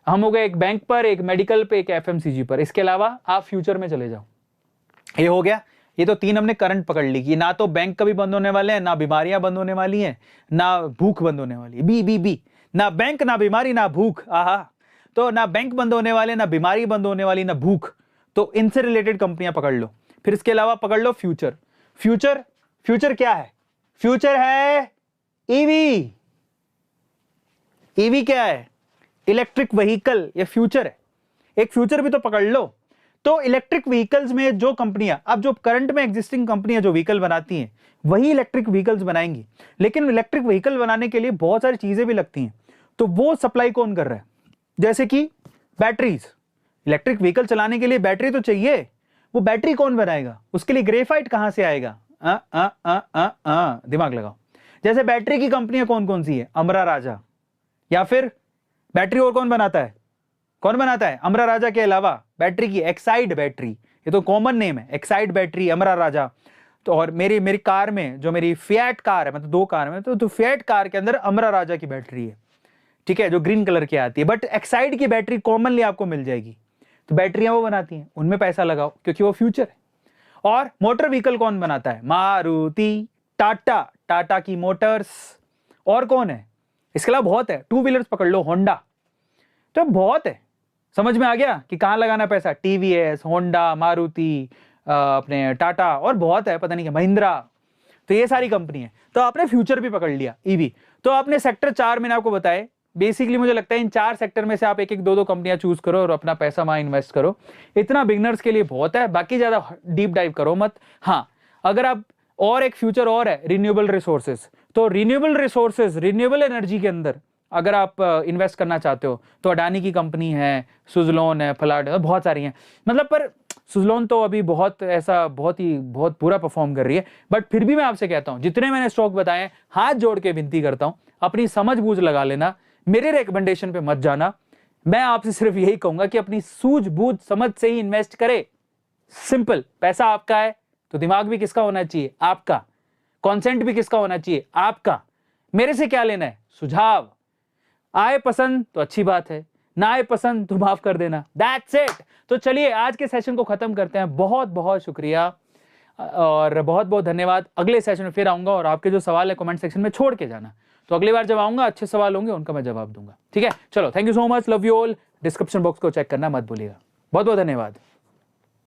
हम हो गए एक बैंक पर, एक मेडिकल पे, एक एफएमसीजी पर। इसके अलावा आप फ्यूचर में चले जाओ। ये हो गया, ये तो 3 हमने करंट पकड़ ली कि ना तो बैंक कभी बंद होने वाले हैं, ना बीमारियां बंद होने वाली हैं, ना भूख बंद होने वाली है। बी ना बैंक ना बीमारी ना भूख, आहा। तो ना बैंक बंद होने वाले, ना बीमारी बंद होने वाली, ना भूख। तो इनसे रिलेटेड कंपनियां पकड़ लो। फिर इसके अलावा पकड़ लो फ्यूचर क्या है? फ्यूचर है ईवी। ईवी क्या है? इलेक्ट्रिक व्हीकल, ये फ्यूचर है। एक फ्यूचर भी तो पकड़ लो। तो इलेक्ट्रिक व्हीकल्स में जो कंपनियां, अब जो करंट में एग्जिस्टिंग कंपनियां जो व्हीकल बनाती हैं, वही इलेक्ट्रिक व्हीकल्स बनाएंगी। लेकिन इलेक्ट्रिक व्हीकल बनाने के लिए बहुत सारी चीजें भी लगती हैं, तो वो सप्लाई कौन कर रहा है? जैसे कि बैटरीज, इलेक्ट्रिक व्हीकल चलाने के लिए बैटरी तो चाहिए, वो बैटरी कौन बनाएगा? उसके लिए ग्रेफाइट कहां से आएगा? दिमाग लगाओ। जैसे बैटरी की कंपनियां कौन कौन सी है? अमरा राजा। या फिर बैटरी और कौन बनाता है? अमरा राजा के अलावा बैटरी की एक्साइड बैटरी, ये तो कॉमन नेम है, एक्साइड बैटरी, अमरा राजा। तो और मेरी कार में, जो मेरी फिएट कार है, मतलब 2 कार में, तो फिएट कार के अंदर अमरा राजा की बैटरी है। ठीक है, जो ग्रीन कलर की आती है, बट एक्साइड की बैटरी कॉमनली आपको मिल जाएगी। तो बैटरियां वो बनाती हैं, उनमें पैसा लगाओ क्योंकि वो फ्यूचर है। और मोटर व्हीकल कौन बनाता है? मारुति, टाटा की मोटर्स। और कौन है? इसके अलावा बहुत है। 2 व्हीलर्स पकड़ लो, होंडा। तो बहुत है, समझ में आ गया कि कहां लगाना पैसा? टीवीएस, होंडा, मारुति, अपने टाटा, और बहुत है, पता नहीं क्या, महिंद्रा। तो ये सारी कंपनी है। तो आपने फ्यूचर भी पकड़ लिया, ईवी। तो आपने सेक्टर 4 मैंने आपको बताए। बेसिकली मुझे लगता है इन 4 सेक्टर में से आप 1-1, 2-2 कंपनियां चूज करो और अपना पैसा वहां इन्वेस्ट करो। इतना बिगनर्स के लिए बहुत है, बाकी ज्यादा डीप डाइव करो मत। हाँ, अगर आप, और एक फ्यूचर और है, रिन्यूएबल रिसोर्सेज। तो रिन्यूएबल रिसोर्सेज, रिन्यूएबल एनर्जी के अंदर अगर आप इन्वेस्ट करना चाहते हो तो अडानी की कंपनी है, सुजलोन है, फलाड है, बहुत सारी हैं। मतलब पर सुजलोन तो अभी बहुत पूरा परफॉर्म कर रही है। बट फिर भी मैं आपसे कहता हूं, जितने मैंने स्टॉक बताए, हाथ जोड़ के विनती करता हूं, अपनी समझ बूझ लगा लेना, मेरे रिकमेंडेशन पे मत जाना। मैं आपसे सिर्फ यही कहूंगा कि अपनी सूझबूझ समझ से ही इन्वेस्ट करे। सिंपल। पैसा आपका है तो दिमाग भी किसका होना चाहिए? आपका। कॉन्सेंट भी किसका होना चाहिए? आपका। मेरे से क्या लेना है? सुझाव। आए पसंद तो अच्छी बात है, ना आए पसंद तो माफ कर देना। That's it. तो चलिए आज के सेशन को खत्म करते हैं। बहुत बहुत शुक्रिया और बहुत बहुत धन्यवाद। अगले सेशन में फिर आऊंगा और आपके जो सवाल है कमेंट सेक्शन में छोड़ के जाना। तो अगली बार जब आऊंगा अच्छे सवाल होंगे, उनका मैं जवाब दूंगा। ठीक है, चलो, thank you so much, love you all. Description box को चेक करना मत भूलिएगा। बहुत बहुत धन्यवाद।